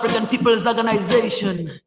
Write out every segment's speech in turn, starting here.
African People's Organization.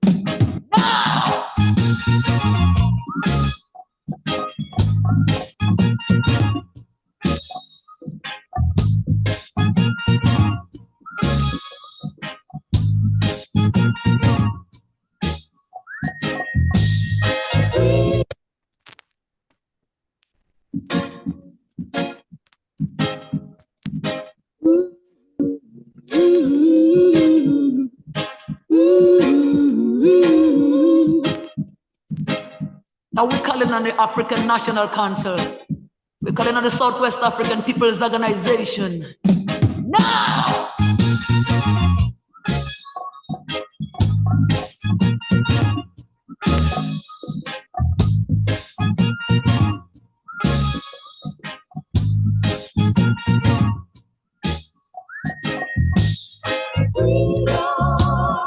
Now we're calling on the African National Council. We're calling on the Southwest African People's Organization. Now!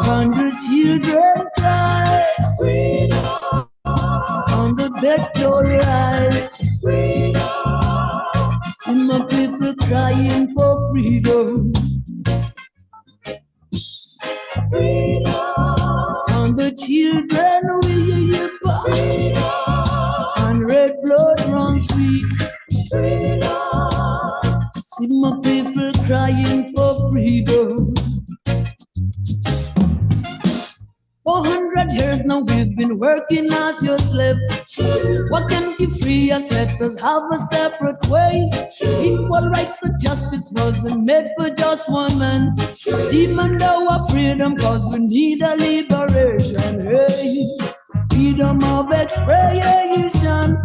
And the children cry, freedom. On the bed door rise, freedom. See my people crying for freedom. Freedom. And the children weep, freedom. And red blood run quick, freedom. See my people crying for freedom. 400 years now we've been working as your slave. Why can't you free us? Let us have a separate ways. Equal rights and justice wasn't made for just one man. Demand our freedom cause we need a liberation. Hey, freedom of expression,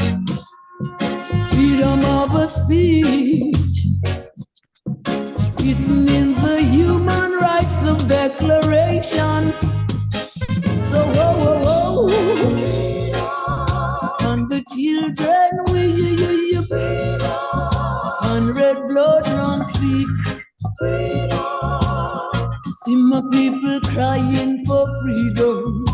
freedom of speech, written in the Human Rights of Declaration. So, and the children weep, and red blood run quick. See my people crying for freedom.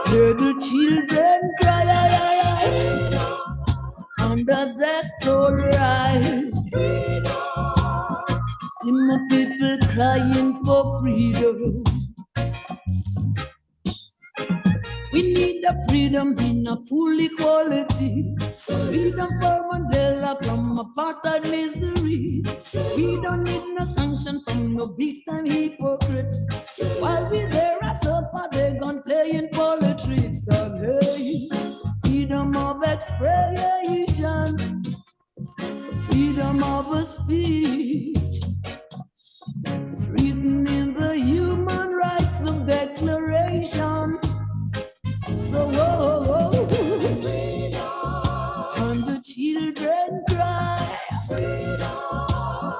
Hear the children cry, and as that soul rise. See my people crying for freedom. We need a freedom in a full equality. Freedom for Mandela from apartheid misery. We don't need no sanction from no big-time hypocrites. While we there are so far, they gone playing politics. Cause hey, freedom of expression, freedom of speech, written in the Human Rights of Declaration. So, and the children cry,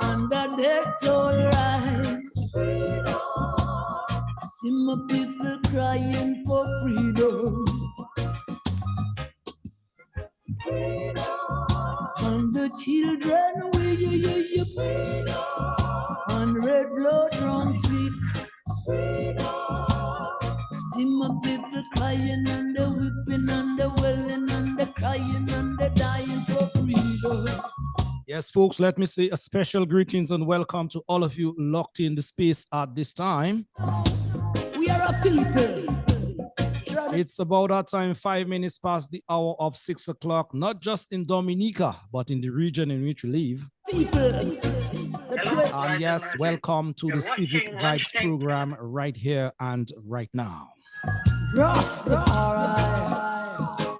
and the dead toll rise. See my people crying for freedom. And the children weep, and red blood run quick. See my people crying and they're weeping and they're wailing and they're crying and they're dying for freedom. Yes, folks, let me say a special greetings and welcome to all of you locked in the space at this time. We are a people. It's about that time, 5 minutes past the hour of 6 o'clock, not just in Dominica, but in the region in which we live. People. And yes, welcome to the Civic Vibes program right here and right now.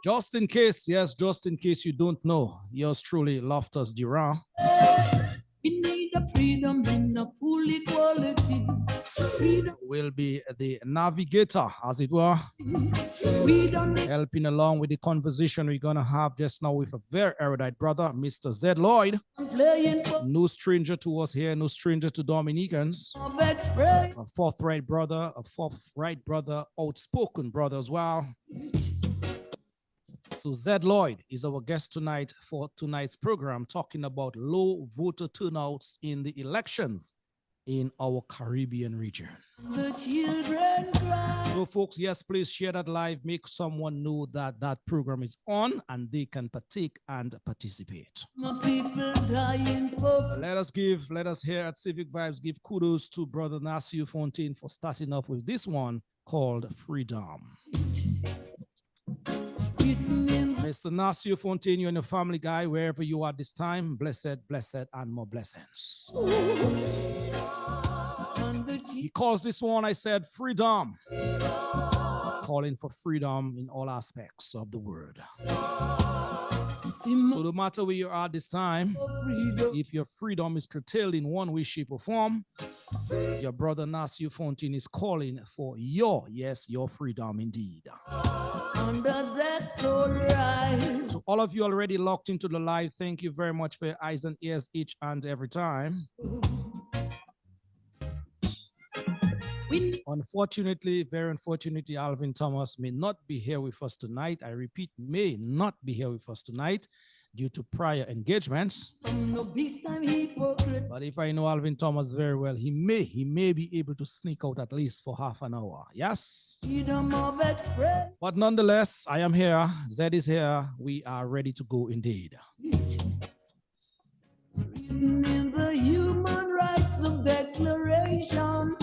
Just in case, yes, just in case you don't know, yours truly, Loftus Durand. We need a freedom in a full equality. Freedom Will be the navigator, as it were, we don't need helping along with the conversation we're going to have just now with a very erudite brother, Mr. Zed Lloyd. playing for No stranger to us here, no stranger to Dominicans. of expression. A forthright brother, outspoken brother as well. So Zed Lloyd is our guest tonight for tonight's program, talking about low voter turnouts in the elections in our Caribbean region. The children cry. So folks, yes, please share that live. Make someone know that that program is on and they can partake and participate. My people dying for. Let us here at Civic Vibes give kudos to Brother Nasir Fontaine for starting off with this one called Freedom. Mr. Nasir Fontaine, you and your family, guy, wherever you are this time, blessed, and more blessings. He calls this one, I said, freedom. Calling for freedom in all aspects of the word. So no matter where you are this time, if your freedom is curtailed in one way, shape, or form, your brother Nasir Fontaine is calling for your freedom indeed. And does that all right? So all of you already locked into the live, thank you very much for your eyes and ears each and every time. Unfortunately, very unfortunately, Alvin Thomas may not be here with us tonight. I repeat, may not be here with us tonight due to prior engagements. But if I know Alvin Thomas very well, he may be able to sneak out at least for half an hour. Yes. But nonetheless, I am here. Zed is here. We are ready to go indeed. Remember human rights of declaration.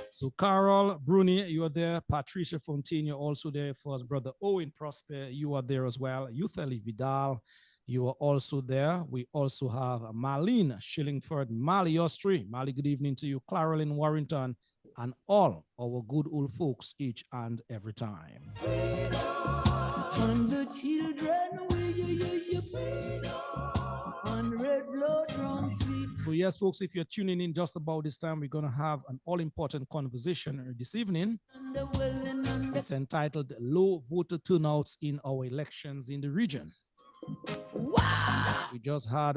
So Carol Bruni, you are there. Patricia Fontaine, you're also there for us. Brother Owen Prosper, you are there as well. Youtheli Vidal, you are also there. We also have Marlene Shillingford, Mali Ostri. Mali, good evening to you. Clarolyn Warrington, and all our good old folks each and every time. And the children and red blood run. So yes, folks, if you're tuning in just about this time, we're going to have an all-important conversation this evening. It's entitled Low Voter Turnouts in Our Elections in the Region. Wow. We just heard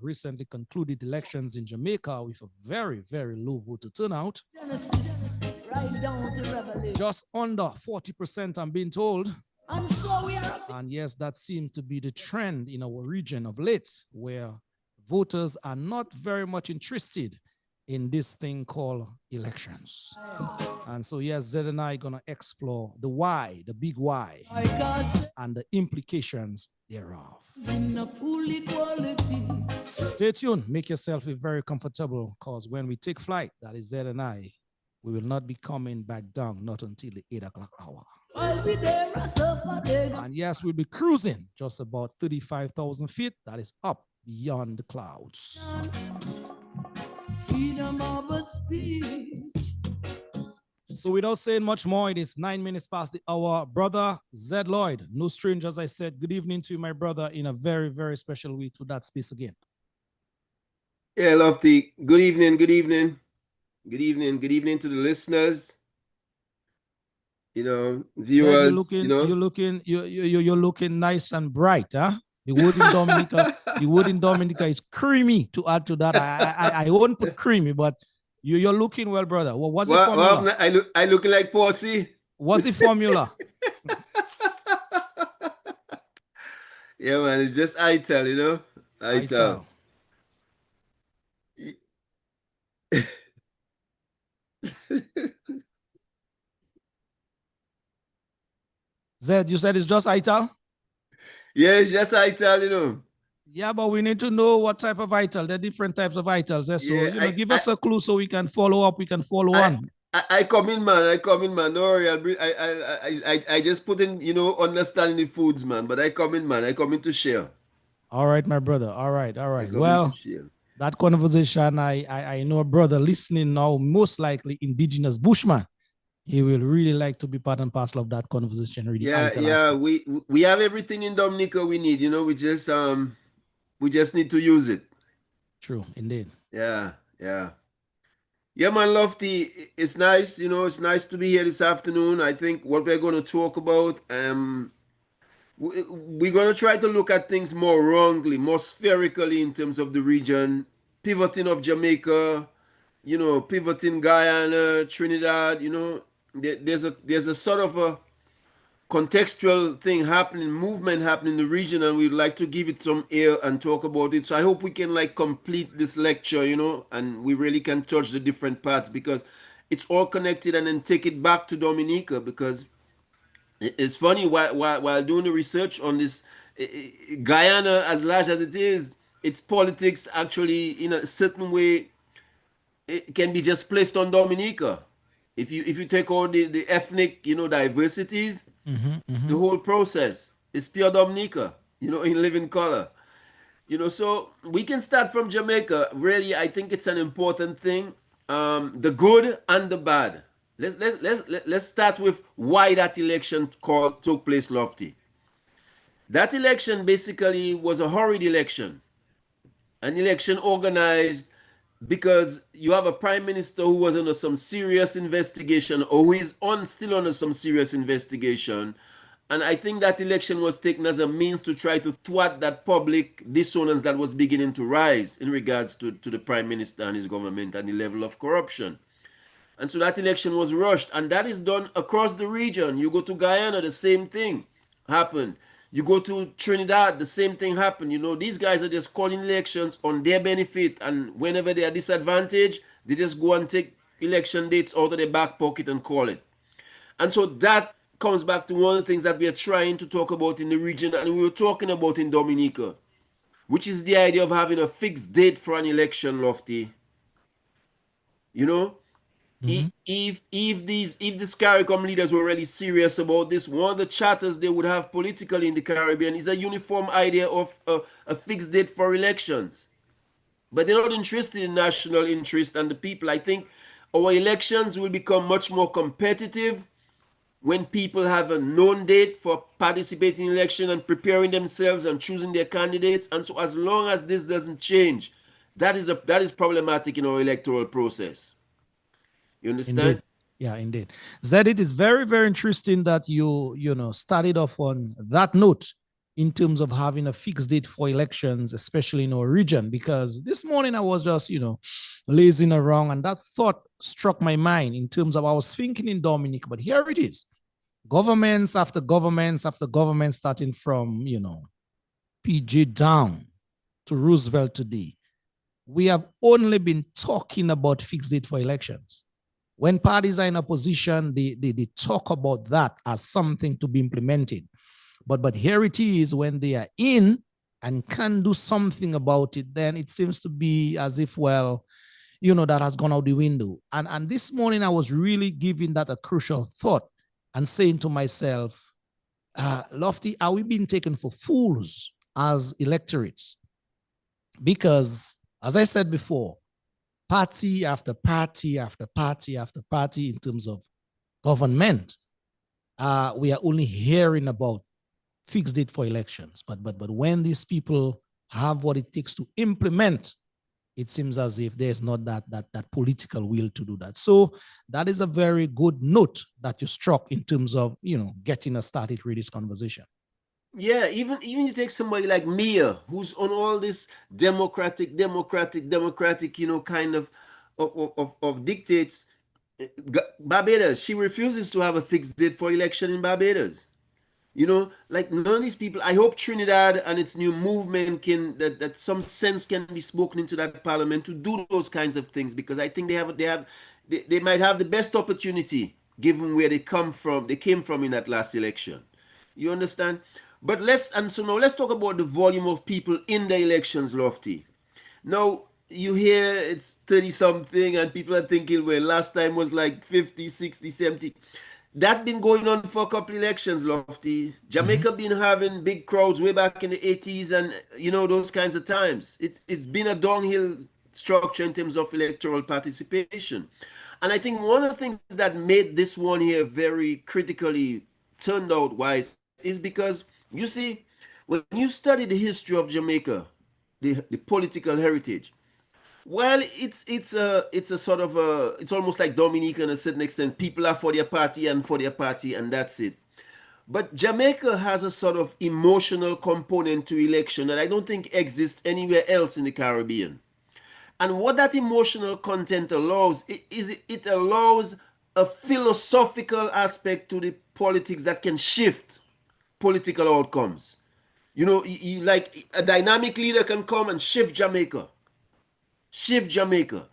recently concluded elections in Jamaica with a very, very low voter turnout. Genesis, right down to Revelation. Just under 40%, I'm being told. And so we are. And yes, that seemed to be the trend in our region of late, where voters are not very much interested in this thing called elections. And so yes, Zed and I are gonna explore the why, the big why, and the implications thereof. Stay tuned, make yourself very comfortable, because when we take flight, that is Zed and I, we will not be coming back down, not until the 8 o'clock hour. And yes, we'll be cruising just about 35,000 feet, that is up beyond the clouds. Freedom of a speech. So without saying much more, it is 9 minutes past the hour. Brother Zed Lloyd, no stranger, as I said, good evening to you, my brother, in a very, very special way to that space again. Yeah, Lofty. Good evening, good evening. Good evening, good evening to the listeners. You know, viewers. Zed, you're looking nice and bright, huh? The wood in Dominica is creamy. To add to that, I won't put creamy, but you're looking well, brother. What's the formula? Well, I look like Posse. What's the formula? Yeah, man, it's just ITEL, you know? ITEL. Zed, you said it's just ITEL? Yeah, it's just ITEL, you know. Yeah, but we need to know what type of ITEL. There are different types of ITELs. So, yeah, give us a clue so we can follow up. We can follow on. I come in, man. Don't worry. I just put in, you know, understanding the foods, man. But I come in, man. I come in to share. All right, my brother. All right. Well, that conversation, I know a brother listening now, most likely indigenous Bushman. He will really like to be part and parcel of that conversation. Really, yeah. We have everything in Dominica we need. You know, we just need to use it. True, indeed. Yeah, man, Lofty. It's nice. You know, it's nice to be here this afternoon. I think what we're going to talk about, we're going to try to look at things more roundly, more spherically in terms of the region, pivoting of Jamaica, you know, pivoting Guyana, Trinidad. You know, there's a sort of contextual thing happening, movement happening in the region, and we'd like to give it some air and talk about it. So I hope we can like complete this lecture, and we really can touch the different parts, because it's all connected, and then take it back to Dominica, because it's funny, while doing the research on this, Guyana, as large as it is, its politics actually in a certain way, it can be just placed on Dominica. If you take all the ethnic, diversities, the whole process is pure Dominica, in living color. So we can start from Jamaica. Really, I think it's an important thing. The good and the bad. Let's start with why that election took place, Lofty. That election basically was a hurried election, an election organized because you have a prime minister who was under some serious investigation, or who is still under some serious investigation. And I think that election was taken as a means to try to thwart that public dissonance that was beginning to rise in regards to the prime minister and his government and the level of corruption. And so that election was rushed, and that is done across the region. You go to Guyana, the same thing happened. You go to Trinidad, the same thing happened. These guys are just calling elections on their benefit, and whenever they are disadvantaged, they just go and take election dates out of their back pocket and call it. And so that comes back to one of the things that we are trying to talk about in the region, and we were talking about in Dominica, which is the idea of having a fixed date for an election, Lofty. You know, if these CARICOM leaders were really serious about this, one of the charters they would have politically in the Caribbean is a uniform idea of a fixed date for elections. But they're not interested in national interest and the people. I think our elections will become much more competitive when people have a known date for participating in election and preparing themselves and choosing their candidates. And so as long as this doesn't change, that is problematic in our electoral process. You understand? Indeed. Yeah, indeed. Zed, it is very, very interesting that you started off on that note in terms of having a fixed date for elections, especially in our region, because this morning I was just, lazing around, and that thought struck my mind in terms of, I was thinking in Dominica, but here it is. Governments after governments after governments, starting from, PJ down to Roosevelt today. We have only been talking about fixed date for elections. When parties are in opposition, they talk about that as something to be implemented. But here it is, when they are in and can do something about it, then it seems to be as if, well, that has gone out the window. And this morning I was really giving that a crucial thought and saying to myself, Lofty, are we being taken for fools as electorates? Because, as I said before, party after party after party after party in terms of government, we are only hearing about fixed date for elections. But when these people have what it takes to implement, it seems as if there's not that political will to do that. So that is a very good note that you struck in terms of, getting us started with this conversation. Yeah, even you take somebody like Mia, who's on all this democratic, kind of dictates. Barbados, she refuses to have a fixed date for election in Barbados. Like none of these people. I hope Trinidad and its new movement that some sense can be spoken into that parliament to do those kinds of things, because I think they might have the best opportunity given where they came from in that last election. You understand? But now let's talk about the volume of people in the elections, Lofty. Now you hear it's 30 something and people are thinking, well, last time was like 50, 60, 70. That been going on for a couple elections, Lofty. Jamaica been having big crowds way back in the 80s and those kinds of times. It's been a downhill structure in terms of electoral participation. And I think one of the things that made this one here very critically turned out wise is because, you see, when you study the history of Jamaica, the political heritage, well, it's a sort of it's almost like Dominica in a certain extent. People are for their party and that's it. But Jamaica has a sort of emotional component to election that I don't think exists anywhere else in the Caribbean. And what that emotional content allows is it allows a philosophical aspect to the politics that can shift political outcomes. You know, like a dynamic leader can come and shift Jamaica. Shift Jamaica.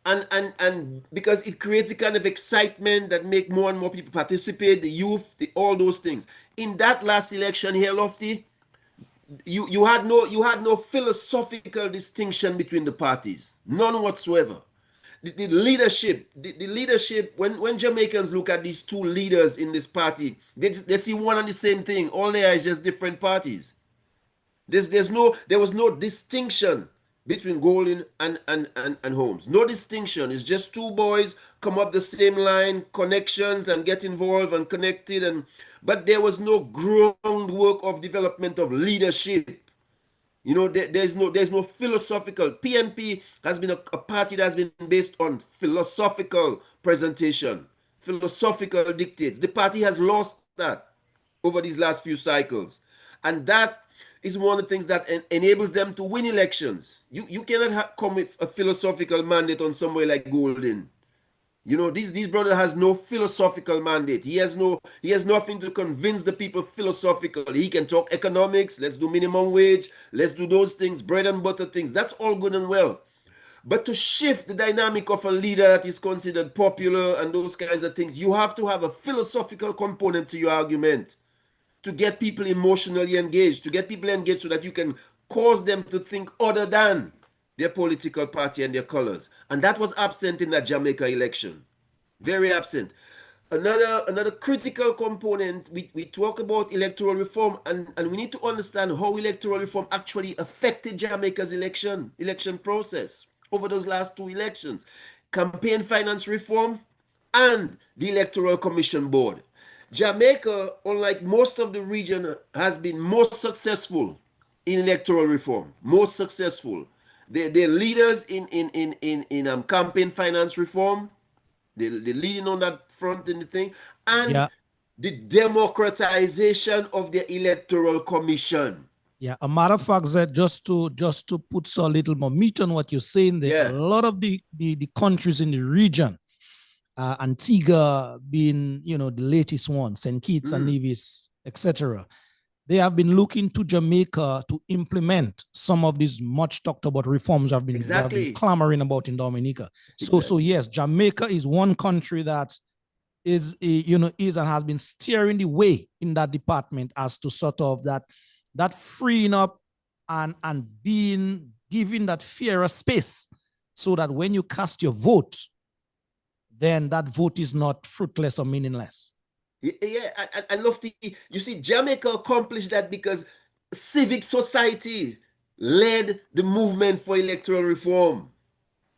And because it creates the kind of excitement that make more and more people participate, the youth, all those things. In that last election here, Lofty, you had no philosophical distinction between the parties. None whatsoever. The leadership, the leadership, when Jamaicans look at these two leaders in this party, they see one and the same thing. All they are is just different parties. There was no distinction between Golden and Holmes. No distinction. It's just two boys come up the same line, connections, and get involved and connected. But there was no groundwork of development of leadership. You know, there's no philosophical. PNP has been a party that has been based on philosophical presentation, philosophical dictates. The party has lost that over these last few cycles. And that is one of the things that enables them to win elections. You cannot come with a philosophical mandate on somewhere like Golden. You know, this brother has no philosophical mandate. He has nothing to convince the people philosophically. He can talk economics. Let's do minimum wage. Let's do those things, bread and butter things. That's all good and well. But to shift the dynamic of a leader that is considered popular and those kinds of things, you have to have a philosophical component to your argument to get people emotionally engaged, to get people engaged so that you can cause them to think other than their political party and their colors. And that was absent in that Jamaica election. Very absent. Another critical component, we talk about electoral reform, and we need to understand how electoral reform actually affected Jamaica's election process over those last two elections. Campaign finance reform and the Electoral Commission Board. Jamaica, unlike most of the region, has been most successful in electoral reform. Most successful. They're leaders in campaign finance reform. They're leading on that front in the thing. And the democratization of the Electoral Commission. Yeah, a matter of fact, that just to put so little more meat on what you're saying, there a lot of the countries in the region, Antigua being, you know, the latest one, St. Kitts and Nevis, etc. They have been looking to Jamaica to implement some of these much talked about reforms have been clamoring about in Dominica. So yes, Jamaica is one country that is and has been steering the way in that department as to sort of that freeing up and being given that fairer space so that when you cast your vote, then that vote is not fruitless or meaningless. Yeah, I love you see, Jamaica accomplished that because civic society led the movement for electoral reform.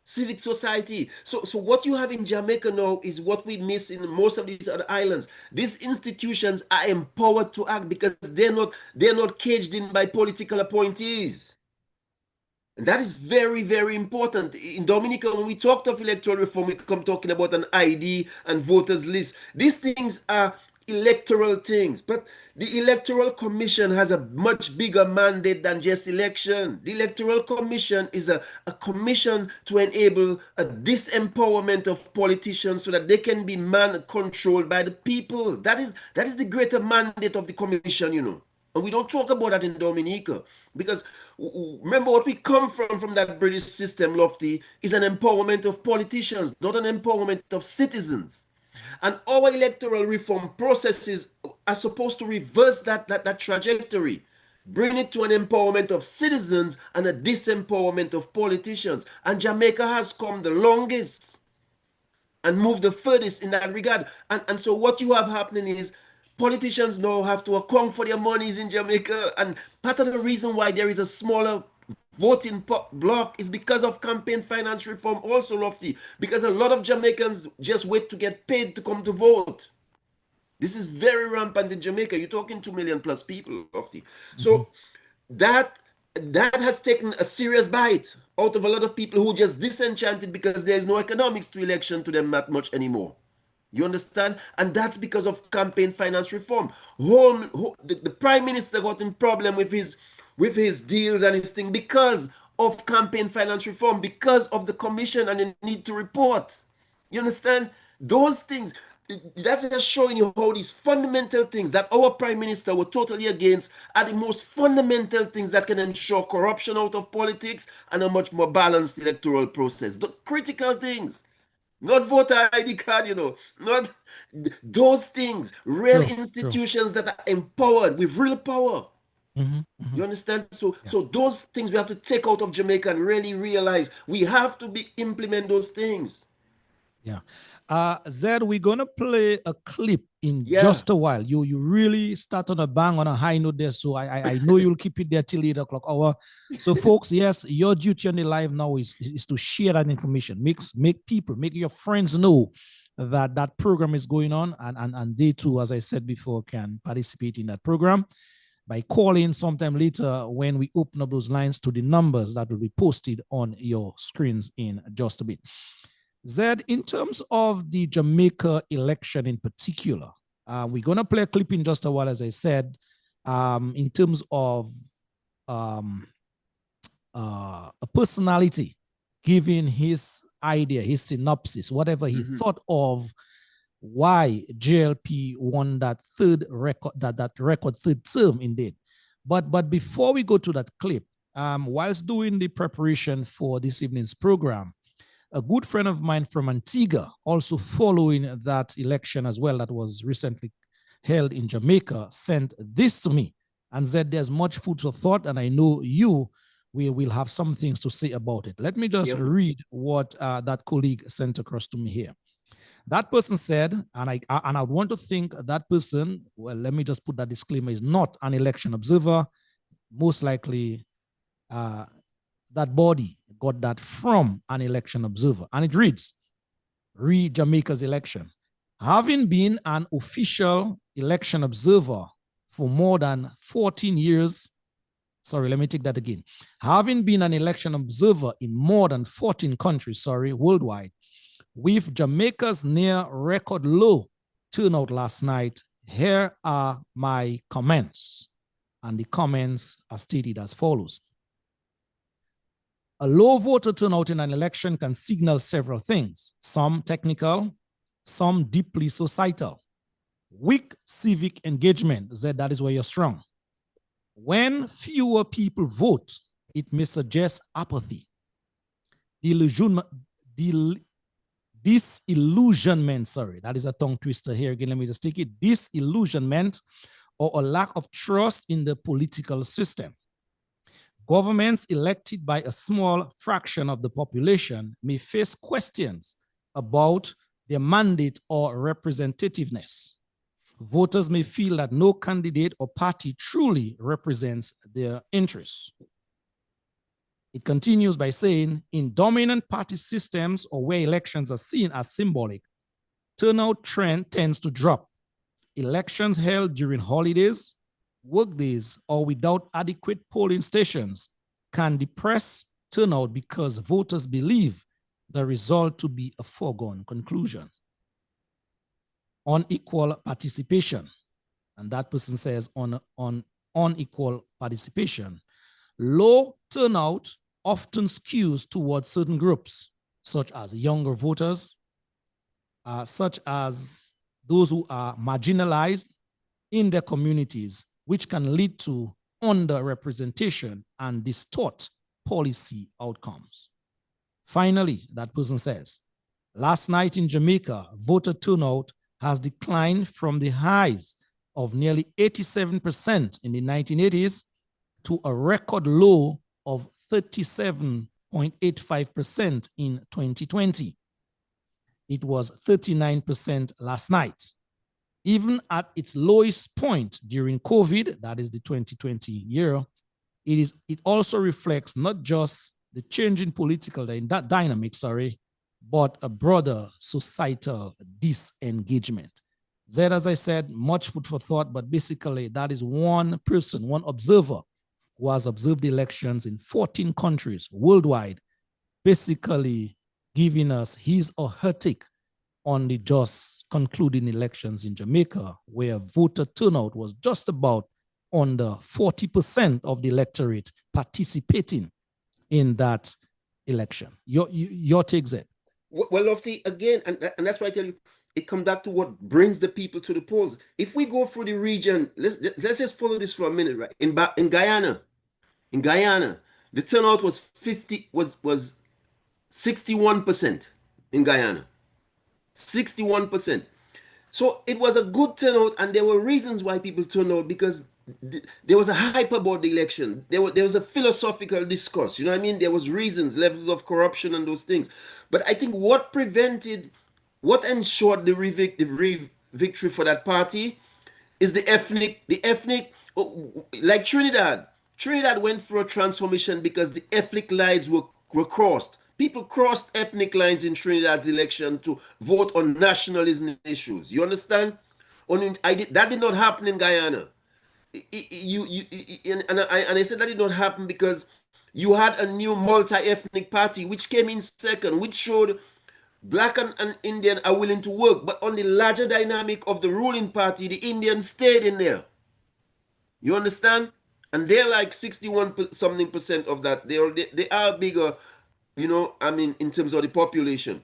Civic society. So what you have in Jamaica now is what we miss in most of these other islands. These institutions are empowered to act because they're not caged in by political appointees. And that is very, very important. In Dominica, when we talked of electoral reform, we come talking about an ID and voters list. These things are electoral things. But the Electoral Commission has a much bigger mandate than just election. The Electoral Commission is a commission to enable a disempowerment of politicians so that they can be controlled by the people. That is the greater mandate of the commission, you know. And we don't talk about that in Dominica because remember what we come from that British system, Lofty, is an empowerment of politicians, not an empowerment of citizens. And our electoral reform processes are supposed to reverse that trajectory, bring it to an empowerment of citizens and a disempowerment of politicians. And Jamaica has come the longest and moved the furthest in that regard. And so what you have happening is politicians now have to account for their monies in Jamaica, and part of the reason why there is a smaller voting block is because of campaign finance reform also, Lofty, because a lot of Jamaicans just wait to get paid to come to vote. This is very rampant in Jamaica. You're talking 2 million plus people, Lofty. So that has taken a serious bite out of a lot of people who just disenchanted because there's no economics to election to them that much anymore. You understand? And that's because of campaign finance reform. The Prime Minister got in problem with his deals and his thing because of campaign finance reform, because of the commission and the need to report. You understand? Those things. That's just showing you how these fundamental things that our prime minister were totally against are the most fundamental things that can ensure corruption out of politics and a much more balanced electoral process. The critical things, not voter ID card, not those things, real True, true. institutions that are empowered with real power. Mm-hmm. You understand? So, Yeah. so those things we have to take out of Jamaica and really realize we have to implement those things. Yeah. Zed, we're gonna play a clip in Yeah. just a while. You really start on a bang on a high note there. So I know you'll keep it there till 8 o'clock hour. So folks, yes, your duty on the live now is to share that information. Make your friends know that that program is going on, and they too, as I said before, can participate in that program by calling sometime later when we open up those lines to the numbers that will be posted on your screens in just a bit. Zed, in terms of the Jamaica election in particular, we're going to play a clip in just a while, as I said, in terms of a personality giving his idea, his synopsis, whatever he thought of why JLP won that third record, that record third term indeed. But before we go to that clip, whilst doing the preparation for this evening's program, a good friend of mine from Antigua, also following that election as well, that was recently held in Jamaica, sent this to me and said there's much food for thought, and I know you will have some things to say about it. Let me just read what that colleague sent across to me here. That person said, and I want to think that person, well, let me just put that disclaimer, is not an election observer. Most likely, that body got that from an election observer. And it reads, read Jamaica's election. Having been an official election observer for more than 14 years, sorry, let me take that again. Having been an election observer in more than 14 countries, worldwide, with Jamaica's near record low turnout last night, here are my comments. And the comments are stated as follows. A low voter turnout in an election can signal several things, some technical, some deeply societal. Weak civic engagement, Zed, that is where you're strong. When fewer people vote, it may suggest apathy. Disillusionment, sorry, that is a tongue twister here. Again, let me just take it. Disillusionment or a lack of trust in the political system. Governments elected by a small fraction of the population may face questions about their mandate or representativeness. Voters may feel that no candidate or party truly represents their interests. It continues by saying, in dominant party systems or where elections are seen as symbolic, turnout trend tends to drop. Elections held during holidays, workdays, or without adequate polling stations can depress turnout because voters believe the result to be a foregone conclusion. Unequal participation, and that person says on unequal participation. Low turnout often skews towards certain groups, such as younger voters, such as those who are marginalized in their communities, which can lead to underrepresentation and distort policy outcomes. Finally, that person says, last night in Jamaica, voter turnout has declined from the highs of nearly 87% in the 1980s to a record low of 37.85% in 2020. It was 39% last night. Even at its lowest point during COVID, that is the 2020 year, it also reflects not just the change in political dynamic, but a broader societal disengagement. Zed, as I said, much food for thought, but basically that is one person, one observer who has observed elections in 14 countries worldwide, basically giving us his or her take on the just concluding elections in Jamaica, where voter turnout was just about under 40% of the electorate participating in that election. Your take, Zed. Well, Lofty, again, and that's why I tell you, it comes back to what brings the people to the polls. If we go through the region, let's just follow this for a minute, right? In Guyana, the turnout was 61% in Guyana. 61%. So it was a good turnout, and there were reasons why people turned out, because there was a hype about the election. There was a philosophical discourse. You know what I mean? There was reasons, levels of corruption and those things. But I think what ensured the victory for that party is like Trinidad. Trinidad went through a transformation because the ethnic lines were crossed. People crossed ethnic lines in Trinidad's election to vote on nationalism issues. You understand? That did not happen in Guyana. And I said that did not happen because you had a new multi-ethnic party which came in second, which showed Black and Indian are willing to work. But on the larger dynamic of the ruling party, the Indians stayed in there. You understand? And they're like 61 something percent of that. They are bigger, I mean, in terms of the population.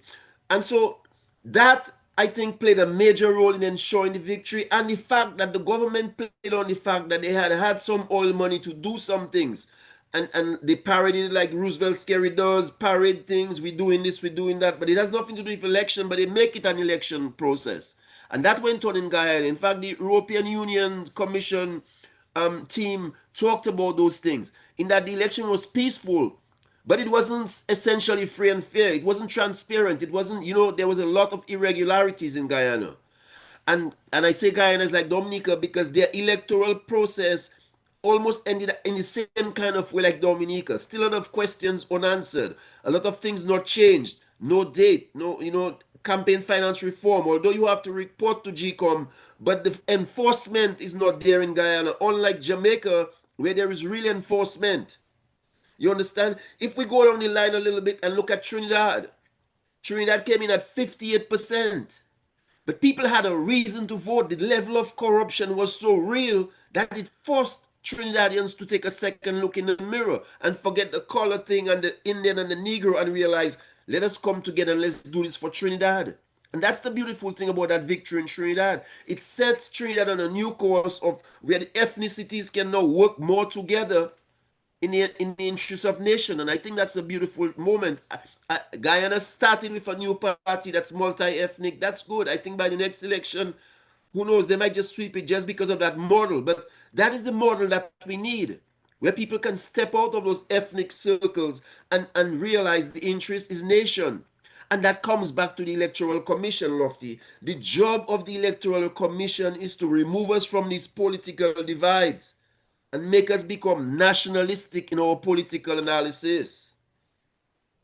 And so that, I think, played a major role in ensuring the victory, and the fact that the government played on the fact that they had some oil money to do some things. And they parodied it like Roosevelt Scary does, parade things, we're doing this, we're doing that, but it has nothing to do with election, but they make it an election process. And that went on in Guyana. In fact, the European Union Commission team talked about those things, in that the election was peaceful, but it wasn't essentially free and fair. It wasn't transparent. It wasn't, there was a lot of irregularities in Guyana. And I say Guyana is like Dominica because their electoral process almost ended in the same kind of way like Dominica. Still a lot of questions unanswered. A lot of things not changed. No date. No, campaign finance reform. Although you have to report to GCOM, but the enforcement is not there in Guyana. Unlike Jamaica, where there is real enforcement. You understand? If we go down the line a little bit and look at Trinidad, Trinidad came in at 58%. But people had a reason to vote. The level of corruption was so real that it forced Trinidadians to take a second look in the mirror and forget the color thing and the Indian and the Negro and realize, let us come together and let's do this for Trinidad. And that's the beautiful thing about that victory in Trinidad. It sets Trinidad on a new course of where the ethnicities can now work more together in the interest of nation. And I think that's a beautiful moment. Guyana started with a new party that's multi-ethnic. That's good. I think by the next election, who knows, they might just sweep it just because of that model. But that is the model that we need, where people can step out of those ethnic circles and realize the interest is nation. And that comes back to the Electoral Commission, Lofty. The job of the Electoral Commission is to remove us from these political divides and make us become nationalistic in our political analysis.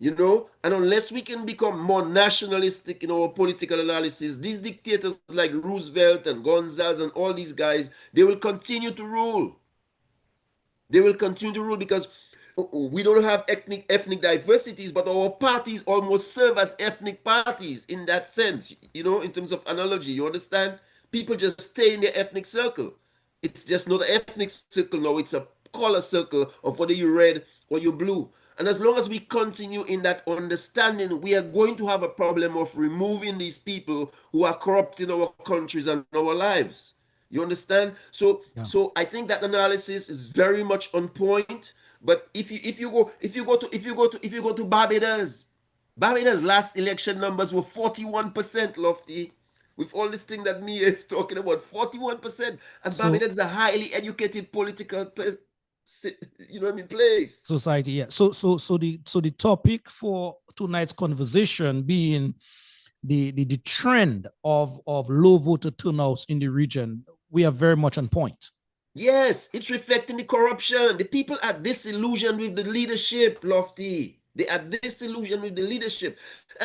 And unless we can become more nationalistic in our political analysis, these dictators like Roosevelt and Gonzalez and all these guys, they will continue to rule. They will continue to rule because we don't have ethnic diversities, but our parties almost serve as ethnic parties in that sense, in terms of analogy. You understand? People just stay in their ethnic circle. It's just not an ethnic circle now. It's a color circle of whether you're red or you're blue. And as long as we continue in that understanding, we are going to have a problem of removing these people who are corrupting our countries and our lives. You understand? So I think that analysis is very much on point. But if you go to Barbados last election numbers were 41%, Lofty. With all this thing that Mia is talking about, 41%. And Barbados is a highly educated political place. Society, yeah. So the topic for tonight's conversation being the trend of low voter turnouts in the region, we are very much on point. Yes, it's reflecting the corruption. The people are disillusioned with the leadership, Lofty. They are disillusioned with the leadership.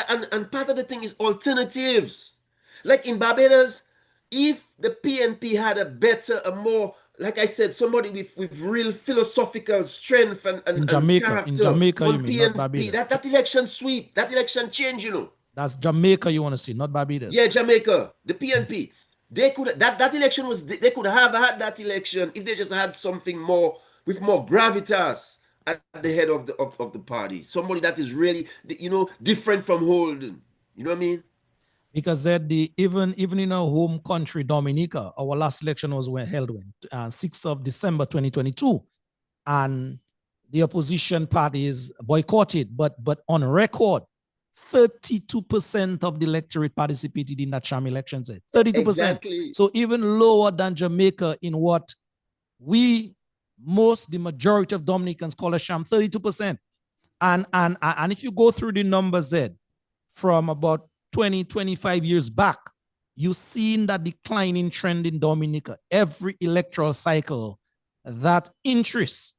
And part of the thing is alternatives. Like in Barbados, if the PNP had a more, like I said, somebody with real philosophical strength and character. In Jamaica, you mean, PNP, not Barbados. That election sweep, that election change, That's Jamaica you want to see, not Barbados. Yeah, Jamaica, the PNP. They could that election was they could have had that election if they just had something more with more gravitas at the head of the party. Somebody that is really different from Holden. You know what I mean? Because that even in our home country, Dominica, our last election was held when 6th of December 2022, and the opposition parties boycotted, but on record, 32% of the electorate participated in that sham elections. 32%. Exactly. So even lower than Jamaica in what the majority of Dominicans call a sham, 32%. And if you go through the numbers, from about 20, 25 years back, you've seen that declining trend in Dominica. Every electoral cycle, that interest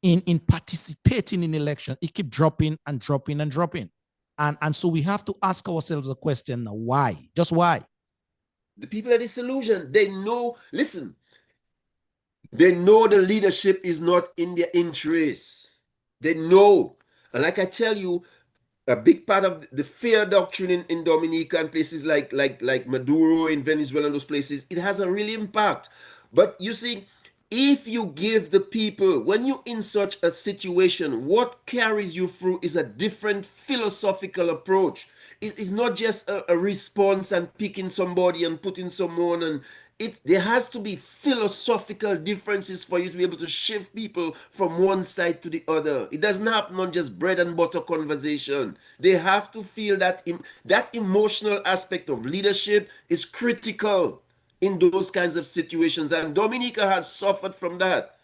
in participating in election, it keeps dropping and dropping and dropping. And so we have to ask ourselves a question, why? Just why? The people are disillusioned. They know, listen, they know the leadership is not in their interest. They know. And like I tell you, a big part of the fear doctrine in Dominica and places like Maduro in Venezuela and those places, it has a real impact. But you see, if you give the people, when you're in such a situation, what carries you through is a different philosophical approach. It's not just a response and picking somebody and putting someone, and there has to be philosophical differences for you to be able to shift people from one side to the other. It doesn't happen on just bread and butter conversation. They have to feel that that emotional aspect of leadership is critical in those kinds of situations, and Dominica has suffered from that.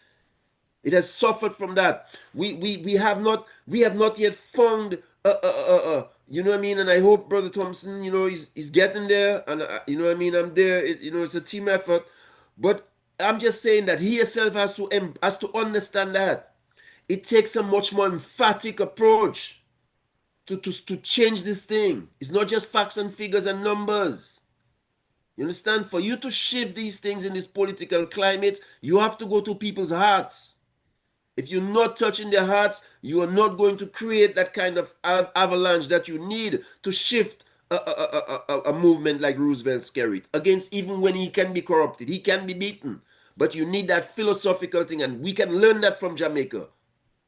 It has suffered from that. We have not yet found you know what I mean. And I hope Brother Thompson, he's getting there. And you know what I mean. I'm there. It's a team effort. But I'm just saying that he himself has to understand that it takes a much more emphatic approach to change this thing. It's not just facts and figures and numbers. You understand? For you to shift these things in this political climate, you have to go to people's hearts. If you're not touching their hearts, you are not going to create that kind of avalanche that you need to shift a movement like Roosevelt's carried against, even when he can be corrupted. He can be beaten. But you need that philosophical thing, and we can learn that from Jamaica.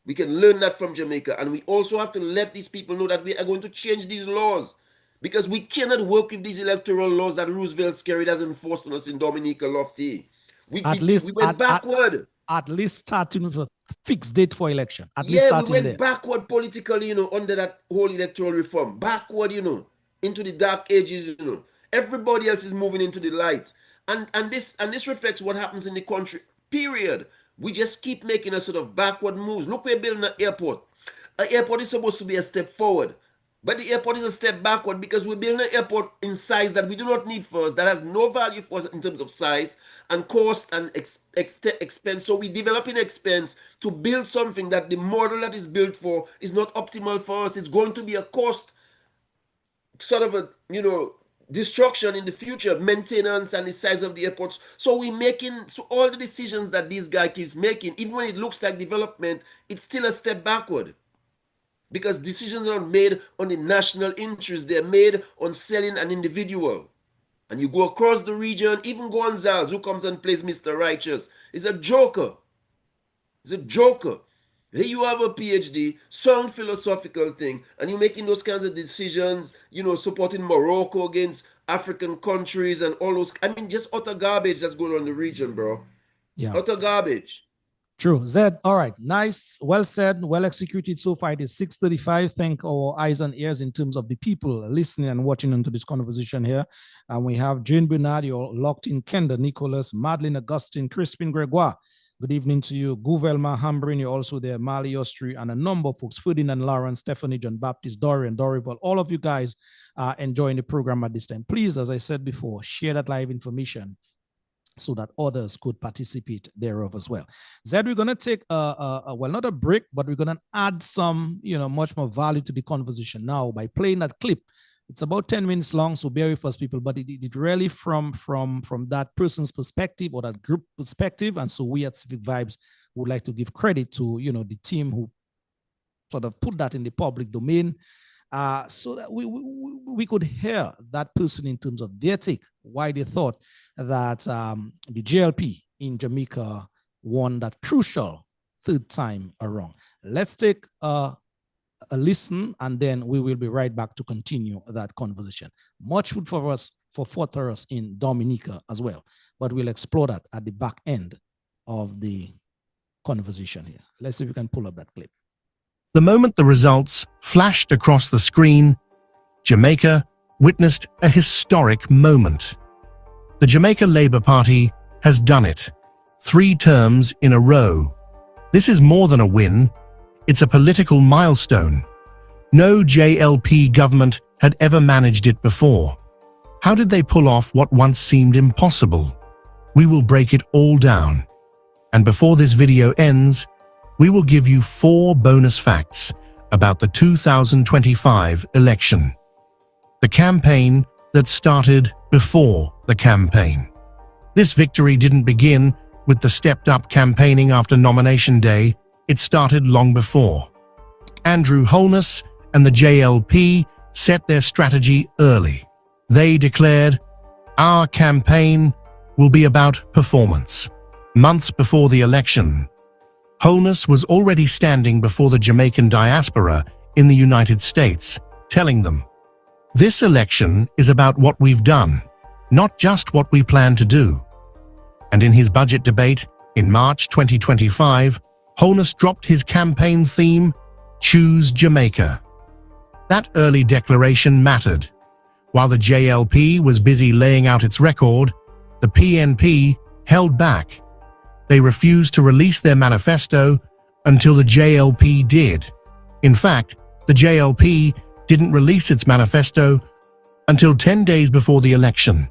We can learn that from Jamaica. And we also have to let these people know that we are going to change these laws. Because we cannot work with these electoral laws that Roosevelt carried as enforcing us in Dominica Lofty. We went backward. At least starting with a fixed date for election. We went backward politically, under that whole electoral reform. Backward, into the dark ages, Everybody else is moving into the light. And this reflects what happens in the country, period. We just keep making a sort of backward moves. Look, we're building an airport. An airport is supposed to be a step forward. But the airport is a step backward because we're building an airport in size that we do not need for us, that has no value for us in terms of size and cost and expense. So we develop in expense to build something that the model that is built for is not optimal for us. It's going to be a cost, sort of a, destruction in the future, maintenance and the size of the airports. So all the decisions that this guy keeps making, even when it looks like development, it's still a step backward. Because decisions are not made on the national interest. They're made on selling an individual. And you go across the region, even Gonzalez, who comes and plays Mr. Righteous, is a joker. He's a joker. Here you have a PhD, sound philosophical thing, and you're making those kinds of decisions, supporting Morocco against African countries and all those. I mean, just utter garbage that's going on in the region, bro. Yeah. Utter garbage. True. Zed, all right. Nice. Well said. Well executed so far. It is 6:35. Thank our eyes and ears in terms of the people listening and watching into this conversation here. And we have Jane Bernard, you're locked in, Kenda, Nicholas, Madeline Augustine, Crispin Gregoire. Good evening to you. Guvelma Hambrin, you're also there. Mali Ostri, and a number of folks, Ferdinand Lawrence, Stephanie, John Baptist, Dorian, Dorival. All of you guys are enjoying the program at this time. Please, as I said before, share that live information so that others could participate thereof as well. Zed, we're going to take, well, not a break, but we're going to add some, much more value to the conversation now by playing that clip. It's about 10 minutes long, so bear with us, people, but it really from that person's perspective or that group perspective. And so we at Civic Vibes would like to give credit to, the team who sort of put that in the public domain, so that we could hear that person in terms of their take, why they thought that the JLP in Jamaica won that crucial third time around. Let's take a listen, and then we will be right back to continue that conversation. Much food for us, for us in Dominica as well, but we'll explore that at the back end of the conversation here. Let's see if we can pull up that clip. The moment the results flashed across the screen, Jamaica witnessed a historic moment. The Jamaica Labour Party has done it 3 terms in a row. This is more than a win. It's a political milestone. No JLP government had ever managed it before. How did they pull off what once seemed impossible? We will break it all down. And before this video ends, we will give you 4 bonus facts about the 2025 election. The campaign that started before the campaign. This victory didn't begin with the stepped-up campaigning after nomination day. It started long before. Andrew Holness and the JLP set their strategy early. They declared, "Our campaign will be about performance." Months before the election, Holness was already standing before the Jamaican diaspora in the United States, telling them, "This election is about what we've done, not just what we plan to do." And in his budget debate in March 2025, Holness dropped his campaign theme, "Choose Jamaica." That early declaration mattered. While the JLP was busy laying out its record, the PNP held back. They refused to release their manifesto until the JLP did. In fact, the JLP didn't release its manifesto until 10 days before the election.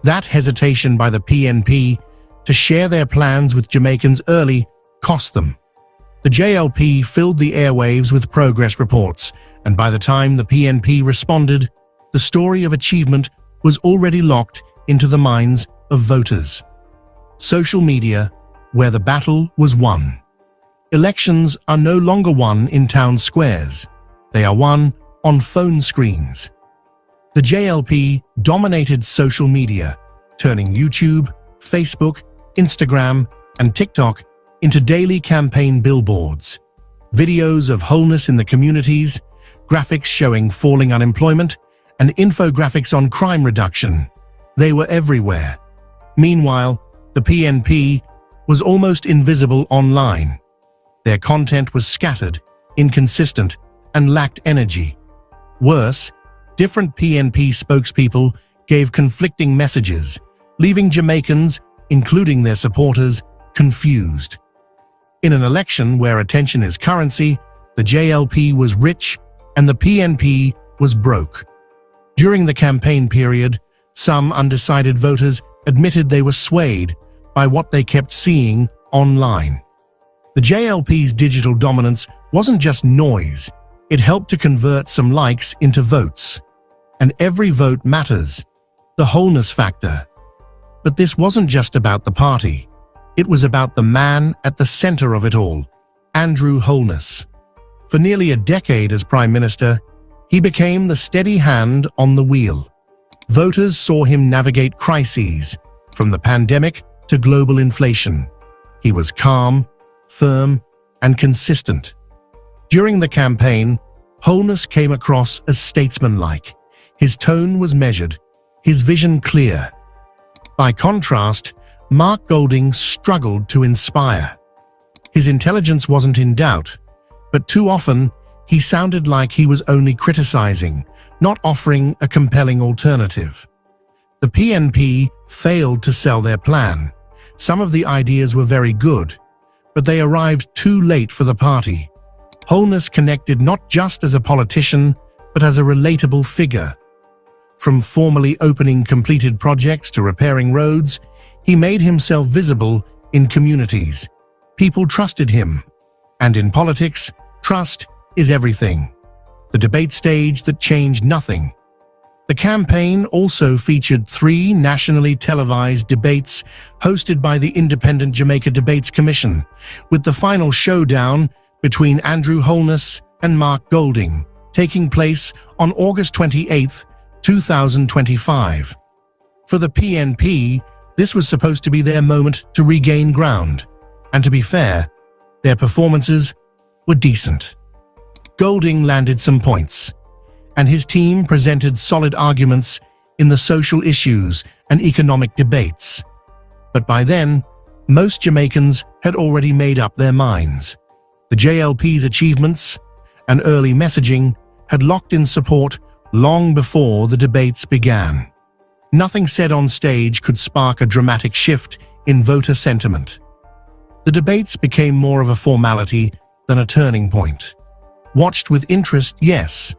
That hesitation by the PNP to share their plans with Jamaicans early cost them. The JLP filled the airwaves with progress reports, and by the time the PNP responded, the story of achievement was already locked into the minds of voters. Social media, where the battle was won. Elections are no longer won in town squares. They are won on phone screens. The JLP dominated social media, turning YouTube, Facebook, Instagram, and TikTok into daily campaign billboards. Videos of Holness in the communities, graphics showing falling unemployment, and infographics on crime reduction. They were everywhere. Meanwhile, the PNP was almost invisible online. Their content was scattered, inconsistent, and lacked energy. Worse, different PNP spokespeople gave conflicting messages, leaving Jamaicans, including their supporters, confused. In an election where attention is currency, the JLP was rich and the PNP was broke. During the campaign period, some undecided voters admitted they were swayed by what they kept seeing online. The JLP's digital dominance wasn't just noise. It helped to convert some likes into votes. And every vote matters. The Holness factor. But this wasn't just about the party. It was about the man at the center of it all, Andrew Holness. For nearly a decade as Prime Minister, he became the steady hand on the wheel. Voters saw him navigate crises, from the pandemic to global inflation. He was calm, firm, and consistent. During the campaign, Holness came across as statesmanlike. His tone was measured, his vision clear. By contrast, Mark Golding struggled to inspire. His intelligence wasn't in doubt, but too often he sounded like he was only criticizing, not offering a compelling alternative. The PNP failed to sell their plan. Some of the ideas were very good, but they arrived too late for the party. Holness connected not just as a politician, but as a relatable figure. From formally opening completed projects to repairing roads, he made himself visible in communities. People trusted him. And in politics, trust is everything. The debate stage that changed nothing. The campaign also featured 3 nationally televised debates hosted by the Independent Jamaica Debates Commission, with the final showdown between Andrew Holness and Mark Golding taking place on August 28, 2025. For the PNP, this was supposed to be their moment to regain ground. And to be fair, their performances were decent. Golding landed some points, and his team presented solid arguments in the social issues and economic debates. But by then, most Jamaicans had already made up their minds. The JLP's achievements and early messaging had locked in support long before the debates began. Nothing said on stage could spark a dramatic shift in voter sentiment. The debates became more of a formality than a turning point. Watched with interest, yes,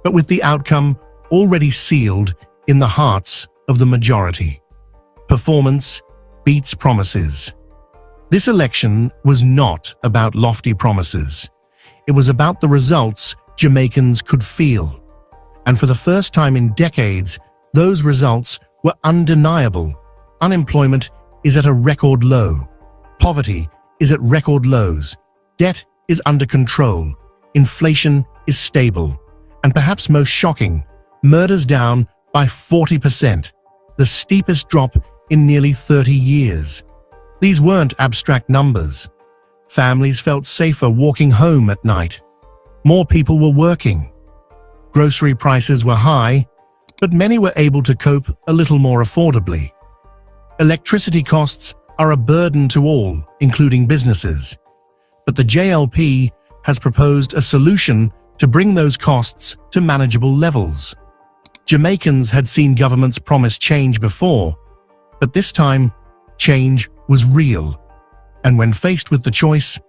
but with the outcome already sealed in the hearts of the majority. Performance beats promises. This election was not about lofty promises. It was about the results Jamaicans could feel. And for the first time in decades, those results were undeniable. Unemployment is at a record low. Poverty is at record lows. Debt is under control. Inflation is stable. And perhaps most shocking, murders down by 40%, the steepest drop in nearly 30 years. These weren't abstract numbers. Families felt safer walking home at night. More people were working. Grocery prices were high, but many were able to cope a little more affordably. Electricity costs are a burden to all, including businesses. But the JLP has proposed a solution to bring those costs to manageable levels. Jamaicans had seen governments promise change before, but this time, change was real. And when faced with the choice,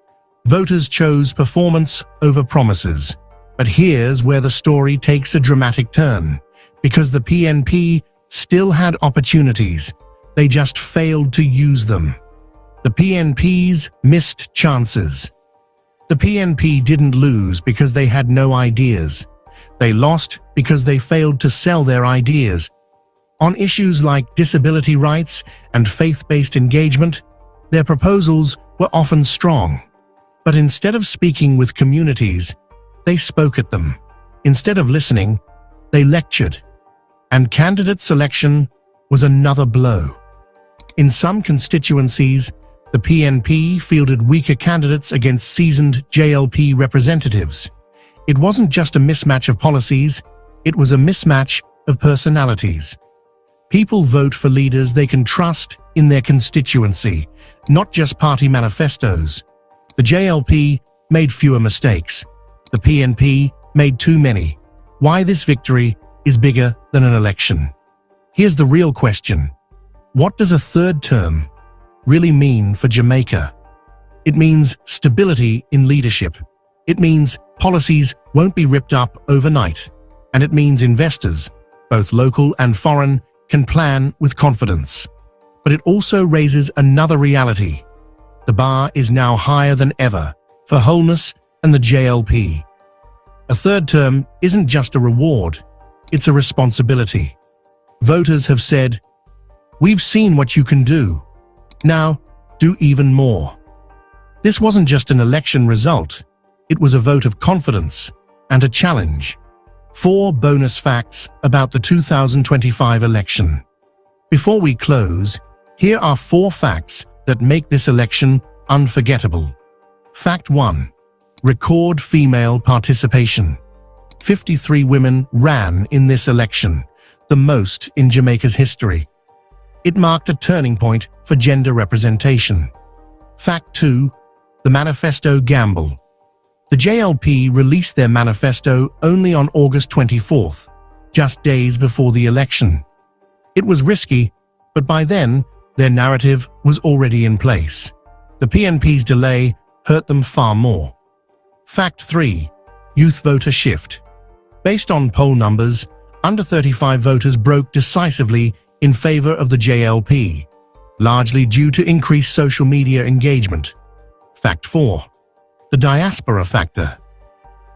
voters chose performance over promises. But here's where the story takes a dramatic turn, because the PNP still had opportunities. They just failed to use them. The PNP's missed chances. The PNP didn't lose because they had no ideas. They lost because they failed to sell their ideas. On issues like disability rights and faith-based engagement, their proposals were often strong. But instead of speaking with communities, they spoke at them. Instead of listening, they lectured. And candidate selection was another blow. In some constituencies, the PNP fielded weaker candidates against seasoned JLP representatives. It wasn't just a mismatch of policies, it was a mismatch of personalities. People vote for leaders they can trust in their constituency, not just party manifestos. The JLP made fewer mistakes. The PNP made too many. Why this victory is bigger than an election? Here's the real question. What does a third term really mean for Jamaica? It means stability in leadership. It means policies won't be ripped up overnight. And it means investors, both local and foreign, can plan with confidence. But it also raises another reality. The bar is now higher than ever for wholeness and the JLP. A third term isn't just a reward, it's a responsibility. Voters have said, "We've seen what you can do. Now, do even more." This wasn't just an election result, it was a vote of confidence and a challenge. 4 bonus facts about the 2025 election. Before we close, here are 4 facts that make this election unforgettable. Fact 1. Record female participation. 53 women ran in this election, the most in Jamaica's history. It marked a turning point for gender representation. Fact 2. The manifesto gamble. The JLP released their manifesto only on August 24th, just days before the election. It was risky, but by then, their narrative was already in place. The PNP's delay hurt them far more. Fact 3. Youth voter shift. Based on poll numbers, under 35 voters broke decisively in favor of the JLP, largely due to increased social media engagement. Fact 4. The diaspora factor.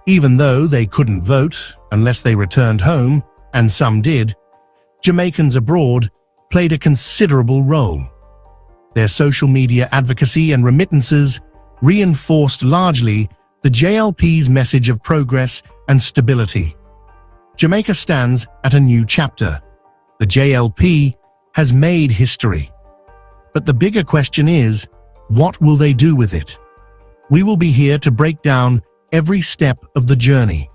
Even though they couldn't vote unless they returned home, and some did, Jamaicans abroad played a considerable role. Their social media advocacy and remittances reinforced largely the JLP's message of progress and stability. Jamaica stands at a new chapter. The JLP has made history. But the bigger question is, what will they do with it? We will be here to break down every step of the journey.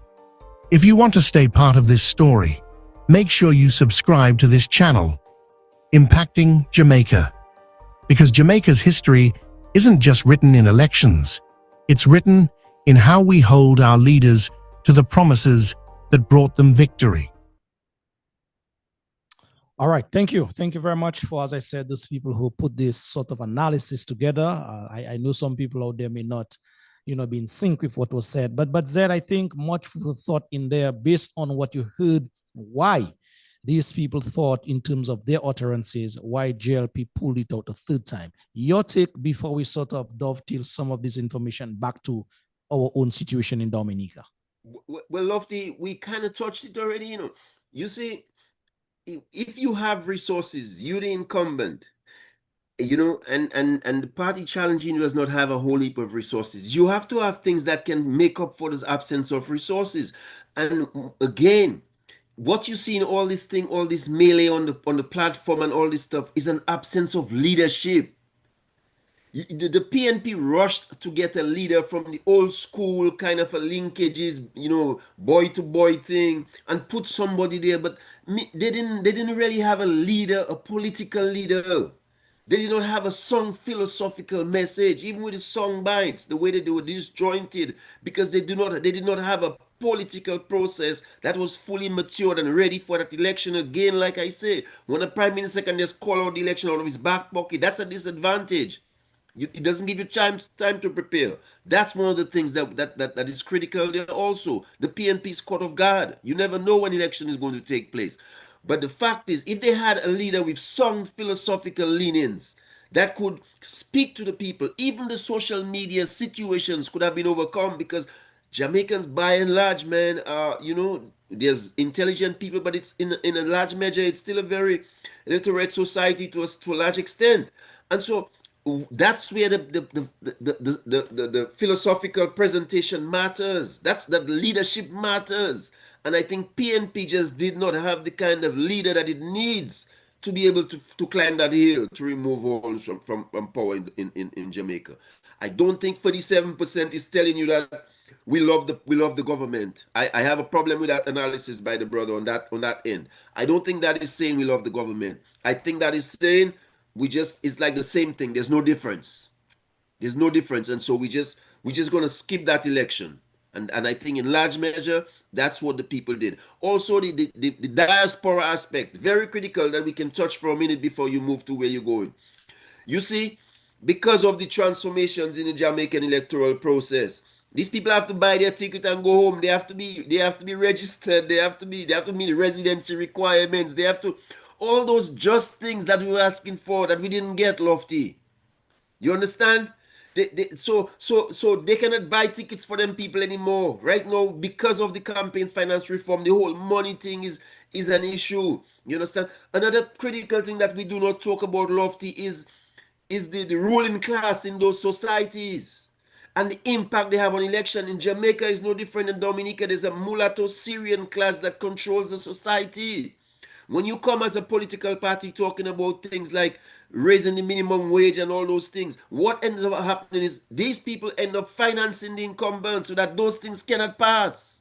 If you want to stay part of this story, make sure you subscribe to this channel, Impacting Jamaica, because Jamaica's history isn't just written in elections, it's written in how we hold our leaders to the promises that brought them victory. All right, thank you. Thank you very much for, as I said, those people who put this sort of analysis together. I know some people out there may not, be in sync with what was said, but Zed, I think much thought in there based on what you heard, why these people thought in terms of their utterances, why JLP pulled it out a third time. Your take before we sort of dovetail some of this information back to our own situation in Dominica. Well, Lofty, we kind of touched it already, You see, if you have resources, you're the incumbent, and the party challenging does not have a whole heap of resources. You have to have things that can make up for this absence of resources. And again, what you see in all this melee on the platform and all this stuff is an absence of leadership. The PNP rushed to get a leader from the old school kind of a linkages, boy to boy thing, and put somebody there. But they didn't really have a leader, a political leader. They did not have a song philosophical message, even with the song bites, the way that they were disjointed, because they did not have a political process that was fully matured and ready for that election. Again, like I say, when the prime minister can just call out the election out of his back pocket, that's a disadvantage. It doesn't give you time to prepare. That's one of the things that is critical there also. The PNP is caught off guard. You never know when election is going to take place. But the fact is, if they had a leader with sound philosophical leanings that could speak to the people, even the social media situations could have been overcome, because Jamaicans, by and large, man, there's intelligent people, but it's in a large measure, it's still a very literate society to a large extent. And so that's where the philosophical presentation matters. That's that leadership matters. And I think PNP just did not have the kind of leader that it needs to be able to climb that hill to remove holes from power in Jamaica. I don't think 37% is telling you that we love the government. I have a problem with that analysis by the brother on that end. I don't think that is saying we love the government. I think that is saying it's like the same thing. There's no difference. There's no difference. And so we're just gonna skip that election. And I think in large measure, that's what the people did. Also, the diaspora aspect, very critical, that we can touch for a minute before you move to where you're going. You see, because of the transformations in the Jamaican electoral process, these people have to buy their ticket and go home. They have to be registered. They have to meet residency requirements. They have to, all those just things that we were asking for that we didn't get, Lofty. You understand? So they cannot buy tickets for them people anymore right now because of the campaign finance reform. The whole money thing is an issue. You understand? Another critical thing that we do not talk about, Lofty, is the ruling class in those societies and the impact they have on election. In Jamaica is no different than Dominica. There's a mulatto Syrian class that controls the society. When you come as a political party talking about things like raising the minimum wage and all those things, what ends up happening is these people end up financing the incumbents so that those things cannot pass.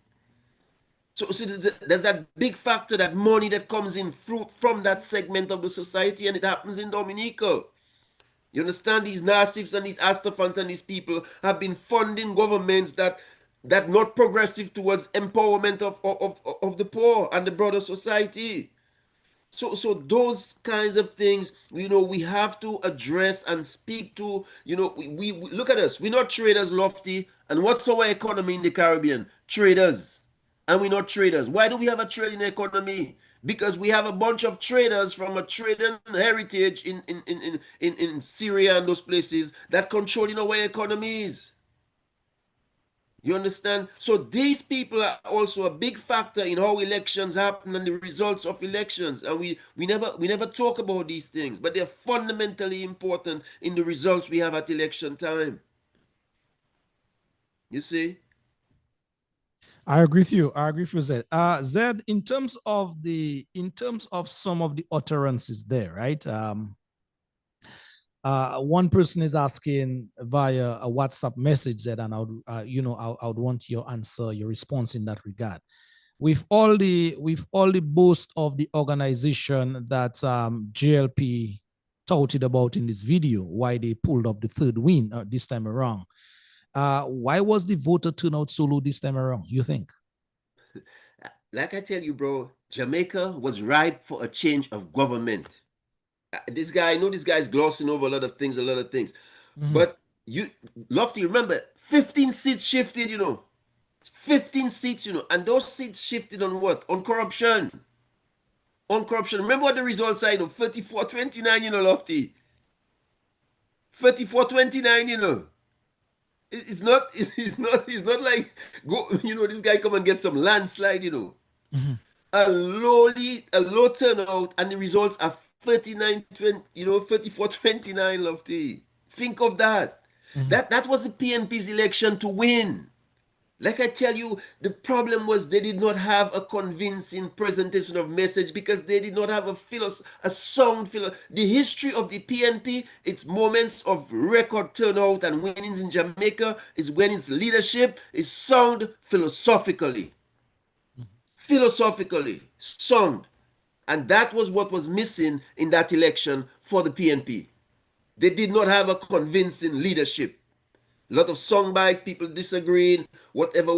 So there's that big factor, that money that comes in from that segment of the society, and it happens in Dominica. You understand? These Nasifs and these Astafans and these people have been funding governments that not progressive towards empowerment of the poor and the broader society. So those kinds of things, we have to address and speak to. We look at us. We're not traders, Lofty. And what's our economy in the Caribbean? Traders. And we're not traders. Why do we have a trading economy? Because we have a bunch of traders from a trading heritage in Syria and those places that control our economies. You understand? So these people are also a big factor in how elections happen and the results of elections. And we never talk about these things, but they're fundamentally important in the results we have at election time. You see? I agree with you. Zed. Zed, in terms of some of the utterances there, right? One person is asking via a WhatsApp message that, and I would, I would want your answer, your response in that regard. With all the boast of the organization that JLP touted about in this video, why they pulled up the third win this time around. Why was the voter turnout so low this time around, you think? Like I tell you, bro, Jamaica was ripe for a change of government. This guy, I know this guy's glossing over a lot of things, but you, Lofty, remember, 15 seats shifted, 15 seats, and those seats shifted on what? On corruption. On corruption. Remember what the results are, 34-29, Lofty. 34-29, It's not, it's not like, go, this guy come and get some landslide, A low turnout, and the results are 34-29, Lofty. Think of that. That was the PNP's election to win. Like I tell you, the problem was they did not have a convincing presentation of message because they did not have a sound philosophy. The history of the PNP, its moments of record turnout and winnings in Jamaica is when its leadership is sound philosophically. Philosophically sound. And that was what was missing in that election for the PNP. They did not have a convincing leadership. A lot of song bites, people disagreeing, whatever.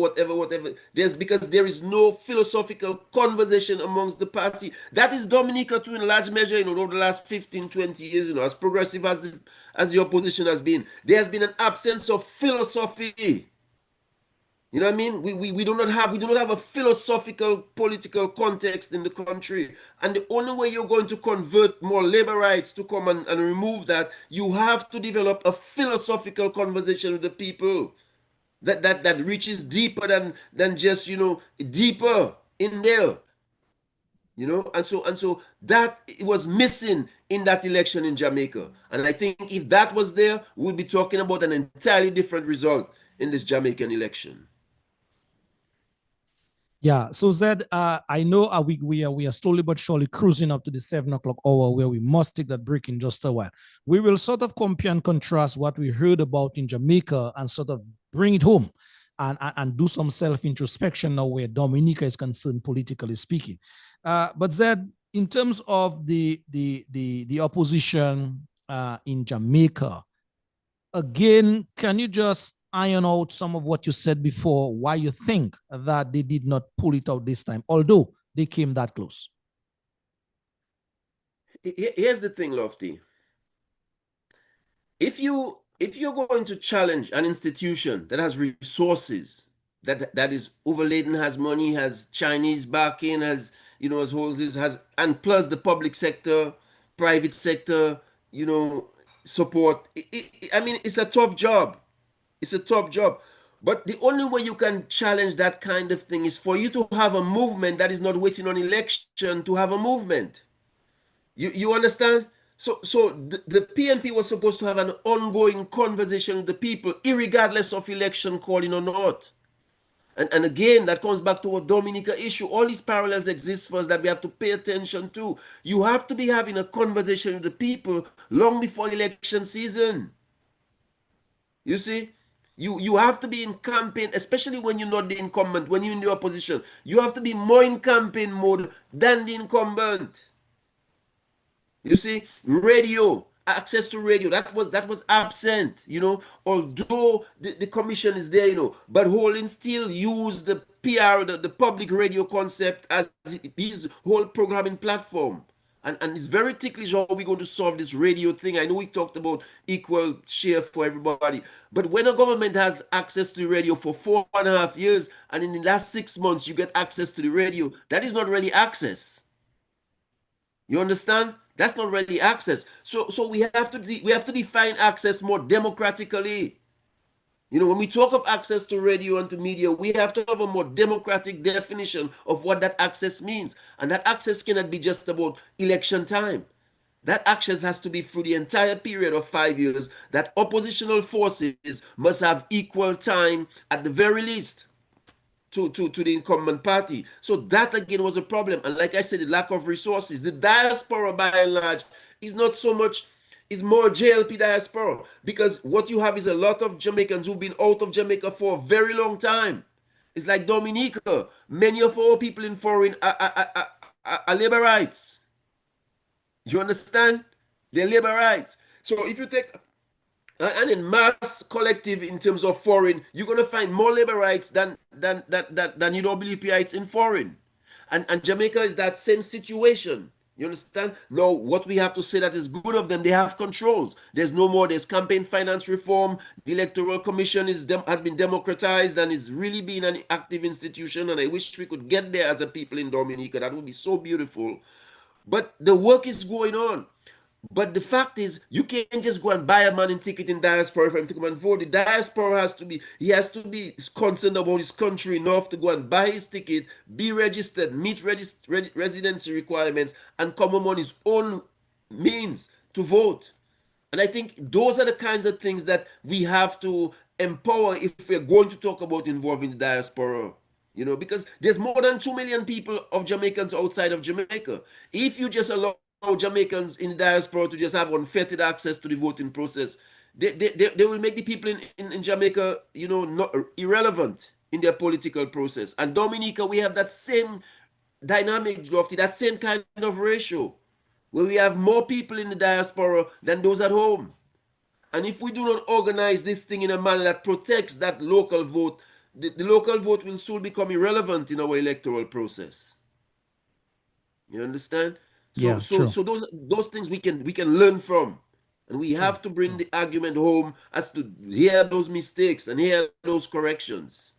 Because there is no philosophical conversation amongst the party. That is Dominica too, in large measure, over the last 15, 20 years, as progressive as the opposition has been. There has been an absence of philosophy. You know what I mean? We do not have a philosophical political context in the country. And the only way you're going to convert more labor rights to come and remove that, you have to develop a philosophical conversation with the people that reaches deeper than just, deeper in there. And so that was missing in that election in Jamaica. And I think if that was there, we'd be talking about an entirely different result in this Jamaican election. Yeah, so Zed, I know we are slowly but surely cruising up to the 7 o'clock hour where we must take that break in just a while. We will sort of compare and contrast what we heard about in Jamaica and sort of bring it home and do some self-introspection now where Dominica is concerned, politically speaking. But Zed, in terms of the opposition in Jamaica, again, can you just iron out some of what you said before, why you think that they did not pull it out this time, although they came that close? Here's the thing, Lofty. If you're going to challenge an institution that has resources, that is overladen, has money, has Chinese backing, has and plus the public sector, private sector, support. I mean, it's a tough job. It's a tough job. But the only way you can challenge that kind of thing is for you to have a movement that is not waiting on election to have a movement. You understand? So the PNP was supposed to have an ongoing conversation with the people, irregardless of election calling or not. And again, that comes back to what Dominica issue. All these parallels exist for us that we have to pay attention to. You have to be having a conversation with the people long before election season. You see? You have to be in campaign, especially when you're not the incumbent, when you're in the opposition. You have to be more in campaign mode than the incumbent. You see, radio, access to radio, that was absent, although the commission is there, but Holding still use the PR, the public radio concept as his whole programming platform. And it's very ticklish how we're going to solve this radio thing. I know we talked about equal share for everybody, but when a government has access to the radio for 4.5 years, and in the last 6 months you get access to the radio, that is not really access. You understand? That's not really access. So we have to define access more democratically. When we talk of access to radio and to media, we have to have a more democratic definition of what that access means. And that access cannot be just about election time. That access has to be through the entire period of 5 years, that oppositional forces must have equal time at the very least to the incumbent party. So that again was a problem. And like I said, the lack of resources. The diaspora by and large is not so much is more JLP diaspora, because what you have is a lot of Jamaicans who've been out of Jamaica for a very long time. It's like Dominica. Many of our people in foreign are labor rights. You understand? They're labor rights. So if you take and in mass collective in terms of foreign, you're gonna find more labor rights than UWPites in foreign. And Jamaica is that same situation. You understand? Now, what we have to say that is good of them, they have controls. There's campaign finance reform. The Electoral Commission has been democratized and is really being an active institution. And I wish we could get there as a people in Dominica. That would be so beautiful. But the work is going on. But the fact is, you can't just go and buy a man and ticket in diaspora for him to come and vote. The diaspora has to be concerned about his country enough to go and buy his ticket, be registered, meet residency requirements, and come home on his own means to vote. And I think those are the kinds of things that we have to empower if we're going to talk about involving the diaspora. You know, because there's more than 2 million people of Jamaicans outside of Jamaica. If you just allow Jamaicans in the diaspora to just have unfettered access to the voting process, they will make the people in Jamaica, you know, not irrelevant in their political process. And Dominica, we have that same dynamic, Lofty, that same kind of ratio, where we have more people in the diaspora than those at home. And if we do not organize this thing in a manner that protects that local vote, the local vote will soon become irrelevant in our electoral process. You understand? So those things we can learn from, and we have to bring the argument home as to hear those mistakes and hear those corrections.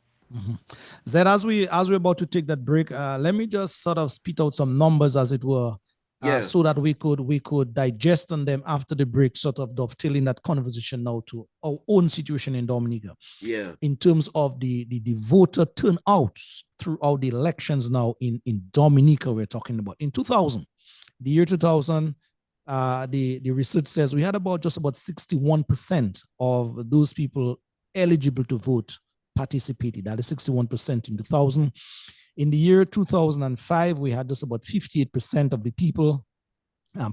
Zed, as we're about to take that break, let me just sort of spit out some numbers, as it were, so that we could digest on them after the break, sort of dovetailing that conversation now to our own situation in Dominica. Yeah. In terms of the voter turnouts throughout the elections now in Dominica, we're talking about. In 2000, the year 2000, the research says we had just about 61% of those people eligible to vote participated. That is 61% in 2000. In the year 2005, we had just about 58% of the people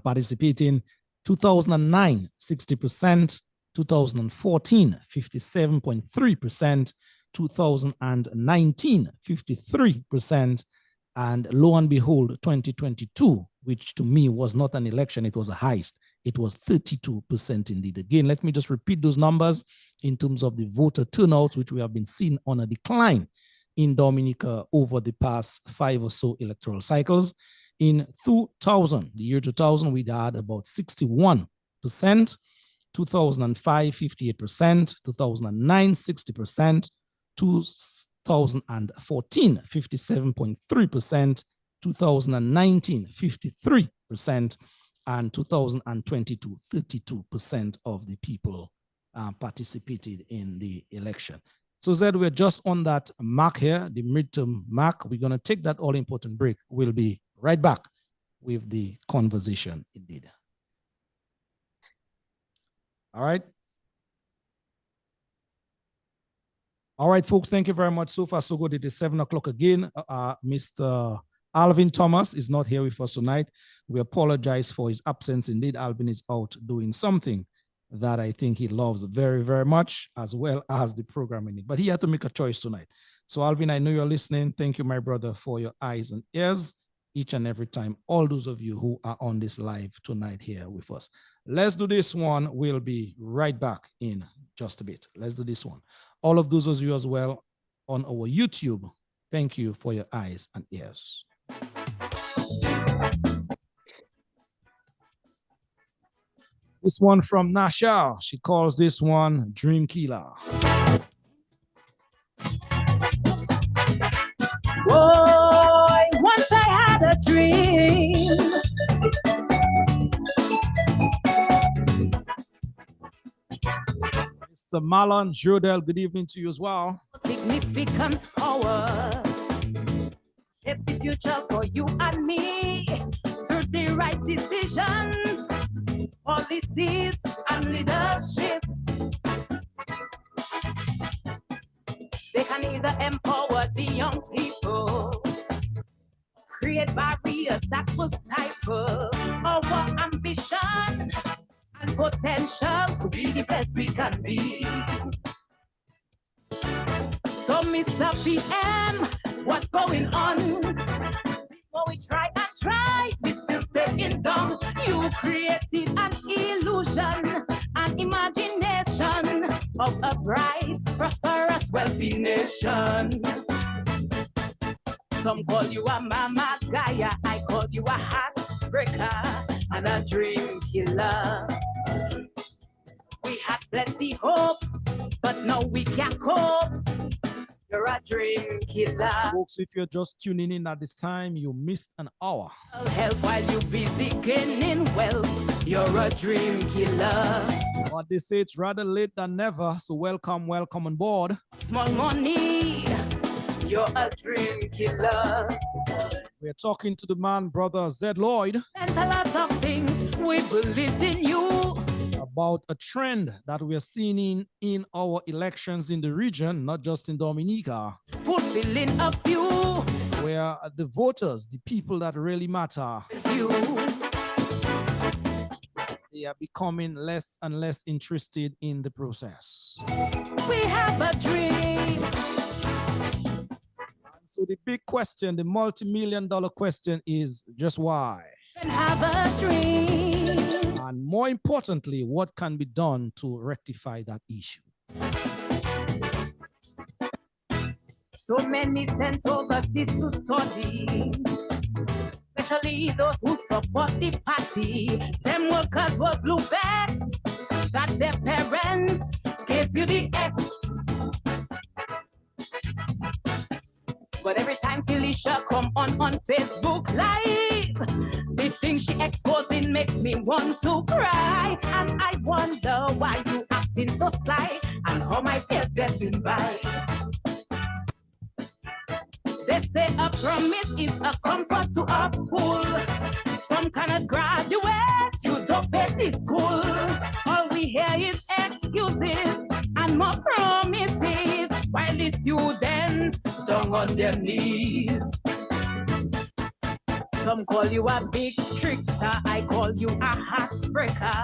participating. 2009, 60%. 2014, 57.3%. 2019, 53%. And lo and behold, 2022, which to me was not an election, it was a heist. It was 32% indeed. Again, let me just repeat those numbers in terms of the voter turnouts, which we have been seeing on a decline in Dominica over the past 5 or so electoral cycles. In 2000, the year 2000, we had about 61%, 2005, 58%, 2009, 60%, 2014, 57.3%, 2019, 53%, and 2022, 32% of the people participated in the election. So Zed, we're just on that mark here, the midterm mark. We're going to take that all-important break. We'll be right back with the conversation indeed. All right. All right, folks, thank you very much. So far, so good. It is 7 o'clock again. Mr. Alvin Thomas is not here with us tonight. We apologize for his absence. Indeed, Alvin is out doing something that I think he loves very, very much, as well as the programming. But he had to make a choice tonight. So Alvin, I know you're listening. Thank you, my brother, for your eyes and ears each and every time. All those of you who are on this live tonight here with us. Let's do this one. We'll be right back in just a bit. Let's do this one. All of those of you as well on our YouTube, thank you for your eyes and ears. This one from Nasha. She calls this one Dream Killer. Boy, once I had a dream. Mr. Marlon Jodel, good evening to you as well. Significant power. Shape the future for you and me. Through the right decisions, policies, and leadership. They can either empower the young people, create barriers that will stifle our ambition, and potential to be the best we can be. So Mr. PM, what's going on? Before we try and try, we still staying down. You created an illusion, an imagination of a bright, prosperous, wealthy nation. Some call you a mama Gaia, I call you a heartbreaker and a dream killer. We had plenty hope, but now we can't cope. You're a dream killer. Folks, if you're just tuning in at this time, you missed an hour. Help while you busy gaining wealth. You're a dream killer. But they say it's rather late than never, so welcome on board. Small money, you're a dream killer. We're talking to the man, brother Zed Lloyd. And a lot of things we believed in you. About a trend that we are seeing in our elections in the region, not just in Dominica. Fulfilling a few. Where the voters, the people that really matter, they are becoming less and less interested in the process. We have a dream. So the big question, the multi-million-dollar question is just why? And have a dream. And more importantly, what can be done to rectify that issue? So many sent overseas to study, especially those who support the party. Them workers were blue bags that their parents gave you the X. But every time Felicia come on Facebook Live, the thing she exposing makes me want to cry. And I wonder why you acting so sly and how my fears getting by. They say a promise is a comfort to a fool. Some cannot graduate, you don't pay the school. All we hear is excuses and more promises, while the students down on their knees. Some call you a big trickster, I call you a heartbreaker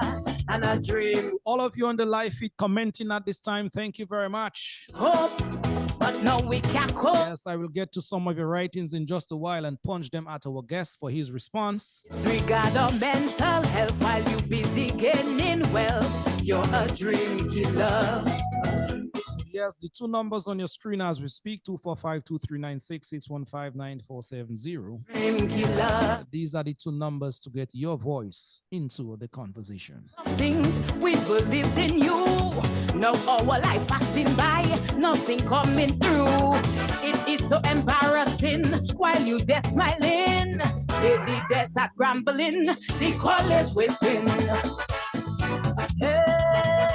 and a dream. All of you on the live feed commenting at this time, thank you very much. Hope, but no, we can't cope. Yes, I will get to some of your writings in just a while and punch them at our guest for his response. Disregard our mental health while you busy gaining wealth. You're a dream killer. Yes, the two numbers on your screen as we speak, 245-2396-615-9470. Dream killer. These are the two numbers to get your voice into the conversation. Things we believed in you. Now our life passing by, nothing coming through. It is so embarrassing while you there smiling. The debts are grumbling, the college waiting. Hey.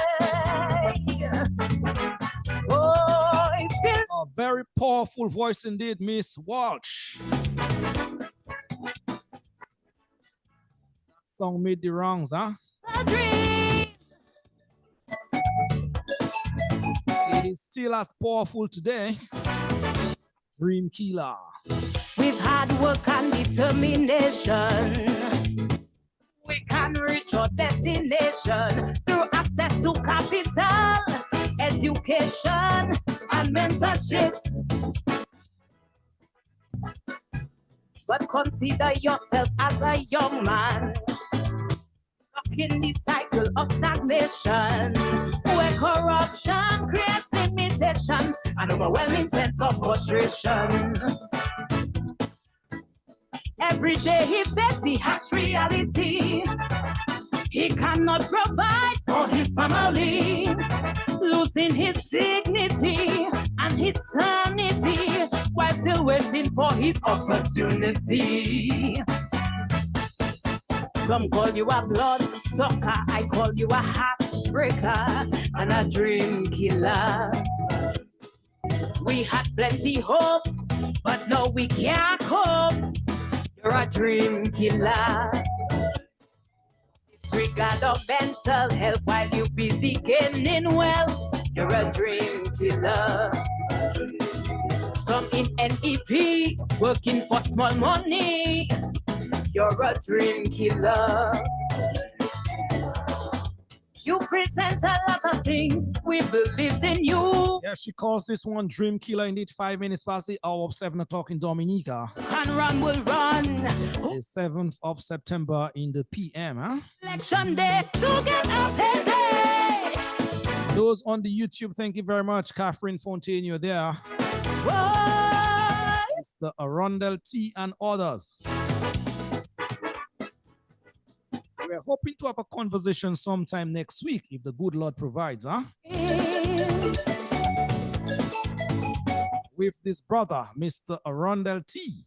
Oh, a very powerful voice indeed, Miss Walsh. That song made the wrongs, huh? A dream. It is still as powerful today. Dream killer. With hard work and determination, we can reach our destination through access to capital, education, and mentorship. But consider yourself as a young man, stuck in the cycle of stagnation, where corruption creates limitations and overwhelming sense of frustration. Every day he faces the harsh reality. He cannot provide for his family, losing his dignity and his sanity while still waiting for his opportunity. Some call you a blood sucker, I call you a heartbreaker and a dream killer. We had plenty hope, but no, we can't cope. You're a dream killer. Disregard of mental health while you busy gaining wealth. You're a dream killer. Some in NEP working for small money. You're a dream killer. You present a lot of things. We believed in you. Yeah, she calls this one Dream Killer. Indeed, 5 minutes past the hour of 7 o'clock in Dominica. And run will run. The 7th of September in the PM, huh? Election day to get updated. Those on the YouTube, thank you very much. Catherine Fontaine, you're there. Whoa. Mr. Arundel T and others. We're hoping to have a conversation sometime next week if the good Lord provides, huh? With this brother, Mr. Arundel T.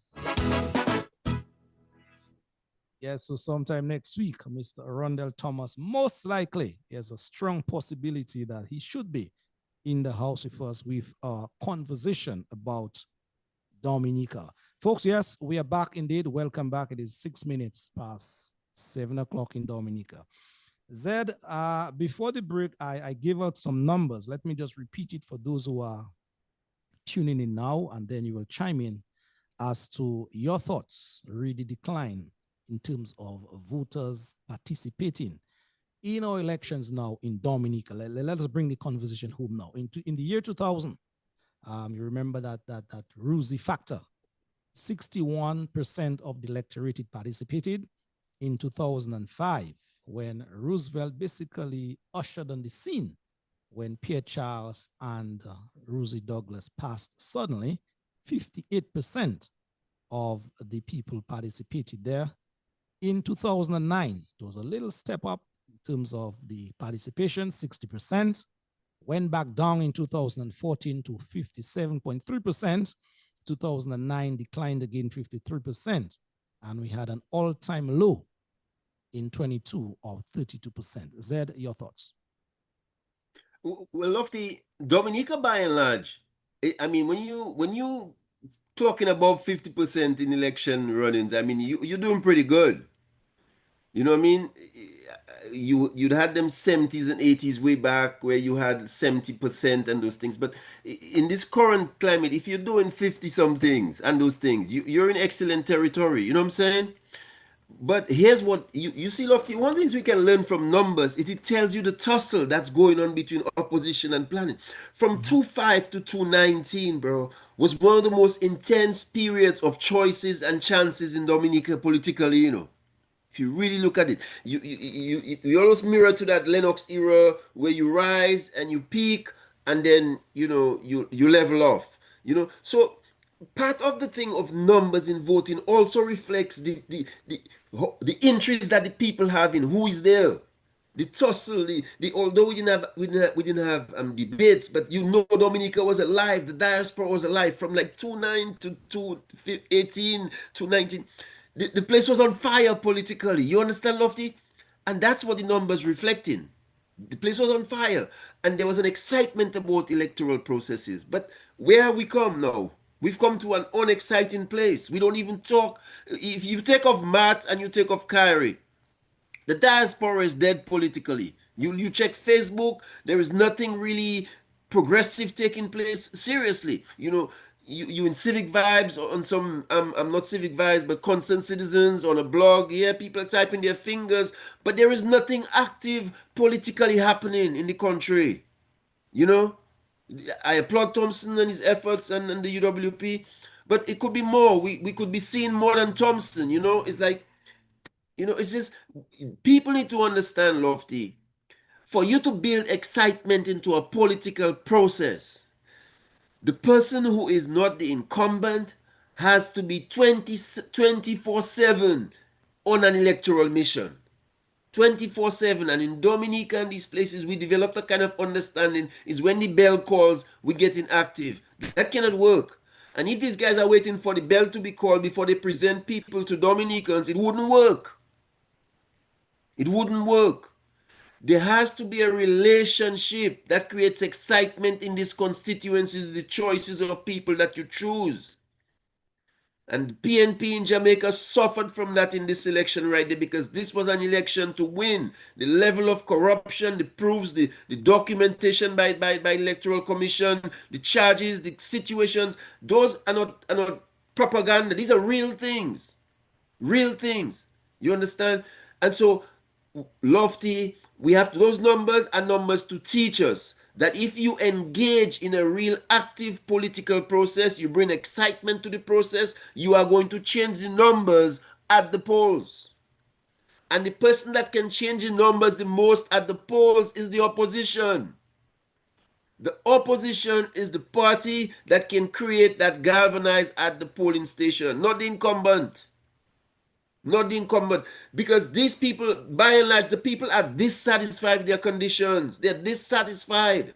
Yes, so sometime next week, Mr. Arundel Thomas, most likely, there's a strong possibility that he should be in the house with us with a conversation about Dominica. Folks, yes, we are back indeed. Welcome back. It is 6 minutes past 7 o'clock in Dominica. Zed, before the break, I gave out some numbers. Let me just repeat it for those who are tuning in now, and then you will chime in as to your thoughts, really decline in terms of voters participating in our elections now in Dominica. Let us bring the conversation home now. In the year 2000, you remember that Rosie factor, 61% of the electorate participated. In 2005, when Roosevelt basically ushered on the scene, when Pierre Charles and Rosie Douglas passed suddenly, 58% of the people participated there. In 2009, it was a little step up in terms of the participation, 60%, went back down in 2014 to 57.3%, 2009 declined again 53%, and we had an all-time low in 22 of 32%. Zed, your thoughts? Well, Lofty, Dominica by and large, I mean, when you talking about 50% in election run-ins, I mean, you're doing pretty good. You know what I mean? You'd had them 70s and 80s way back where you had 70% and those things. But in this current climate, if you're doing 50 some things and those things, you're in excellent territory. You know what I'm saying? But here's what you see, Lofty. One of the things we can learn from numbers is it tells you the tussle that's going on between opposition and planning. From 2005 to 2019, bro, was one of the most intense periods of choices and chances in Dominica politically, you know. If you really look at it, you almost mirror to that Lennox era where you rise and you peak and then, you know, you level off, you know. So part of the thing of numbers in voting also reflects the interest that the people have in who is there, the tussle, although we didn't have debates, but you know Dominica was alive, the diaspora was alive from like 2009 to 2018 to 19. The place was on fire politically. You understand, Lofty? And that's what the numbers reflecting. The place was on fire, and there was an excitement about electoral processes. But where have we come now? We've come to an unexciting place. We don't even talk. If you take off Matt and you take off Kyrie, the diaspora is dead politically. You check Facebook, there is nothing really progressive taking place. Seriously, you know, you in Civic Vibes on some, I'm not Civic Vibes, but Concerned Citizens on a blog. Yeah, people are typing their fingers, but there is nothing active politically happening in the country. You know, I applaud Thompson and his efforts and the UWP, but it could be more. We could be seeing more than Thompson. You know, it's like, you know, it's just people need to understand, Lofty. For you to build excitement into a political process, the person who is not the incumbent has to be 24/7 on an electoral mission. 24/7. And in Dominica and these places, we developed a kind of understanding is when the bell calls, we get inactive. That cannot work. And if these guys are waiting for the bell to be called before they present people to Dominicans, it wouldn't work. It wouldn't work. There has to be a relationship that creates excitement in these constituencies, the choices of people that you choose. And PNP in Jamaica suffered from that in this election right there, because this was an election to win. The level of corruption, the proofs, the documentation by Electoral Commission, the charges, the situations, those are not propaganda. These are real things. Real things. You understand? And so, Lofty, We have those numbers are numbers to teach us that if you engage in a real active political process, you bring excitement to the process, you are going to change the numbers at the polls. And the person that can change the numbers the most at the polls is the opposition. The opposition is the party that can create that galvanize at the polling station, not the incumbent. Not the incumbent. Because these people, by and large, the people are dissatisfied with their conditions. They're dissatisfied.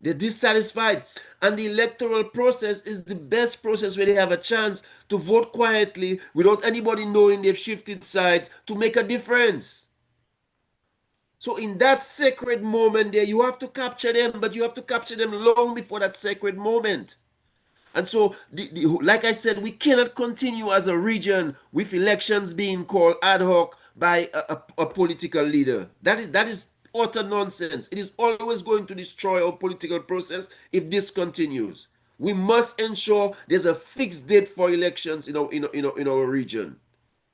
They're dissatisfied. And the electoral process is the best process where they have a chance to vote quietly without anybody knowing they've shifted sides to make a difference. So in that sacred moment there, you have to capture them, but you have to capture them long before that sacred moment. And so, like I said, we cannot continue as a region with elections being called ad hoc by a political leader. That is utter nonsense. It is always going to destroy our political process if this continues. We must ensure there's a fixed date for elections in our region.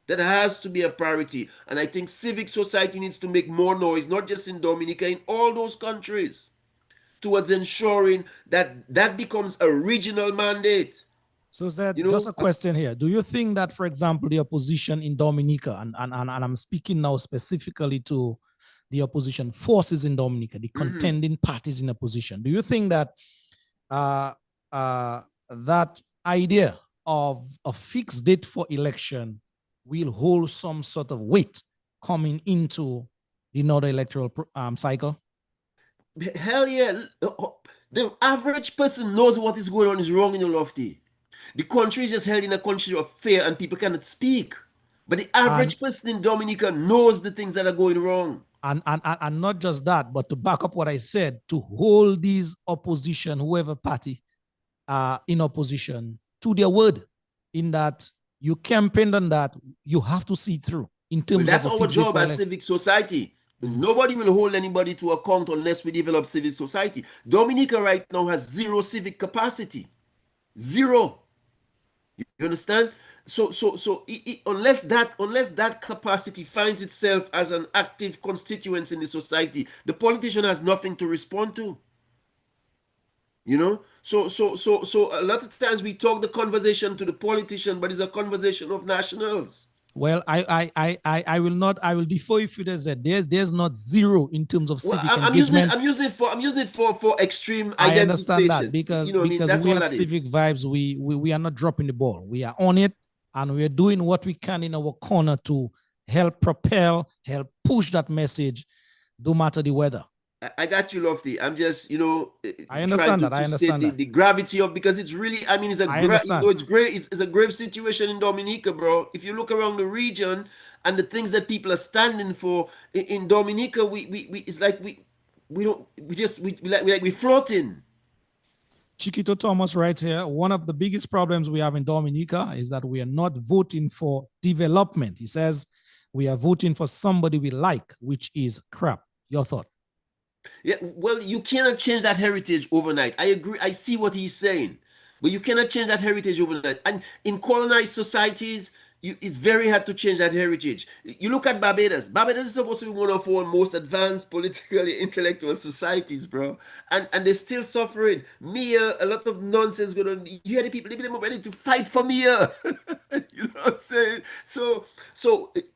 That has to be a priority. And I think civic society needs to make more noise, not just in Dominica, in all those countries, towards ensuring that that becomes a regional mandate. So just a question here. Do you think that, for example, the opposition in Dominica, and I'm speaking now specifically to the opposition forces in Dominica, the contending parties in opposition, do you think that that idea of a fixed date for election will hold some sort of weight coming into the another electoral cycle? Hell yeah. The average person knows what is going on is wrong in the lofty. The country is just held in a country of fear and people cannot speak. But the average person in Dominica knows the things that are going wrong. And not just that, but to back up what I said, to hold these opposition, whoever party in opposition, to their word, in that you campaigned on that, you have to see it through. In terms that's of our job as civic society. Nobody will hold anybody to account unless we develop civil society. Dominica right now has zero civic capacity. Zero. You understand? So unless that capacity finds itself as an active constituent in the society, the politician has nothing to respond to. You know? So a lot of times we talk the conversation to the politician, but it's a conversation of nationals. Well, I will defer if it is that there's not zero in terms of civic engagement. I'm using it for extreme identification. I understand that because we at Civic Vibes, we are not dropping the ball. We are on it and we are doing what we can in our corner to help propel, help push that message, no matter the weather. I got you, Lofty. I'm just, I understand that. I understand the gravity of, because it's really, I mean, it's it's great. It's a grave situation in Dominica, bro. If you look around the region and the things that people are standing for in Dominica, it's like we're floating. Chiquito Thomas writes here, one of the biggest problems we have in Dominica is that we are not voting for development. He says we are voting for somebody we like, which is crap. Your thought? Yeah, well, you cannot change that heritage overnight. I agree. I see what he's saying, but you cannot change that heritage overnight. And in colonized societies, it's very hard to change that heritage. You look at Barbados. Barbados is supposed to be one of our most advanced politically intellectual societies, bro. And they're still suffering. Mia, a lot of nonsense going on. You hear the people, they're ready to fight for Mia. You know what I'm saying? So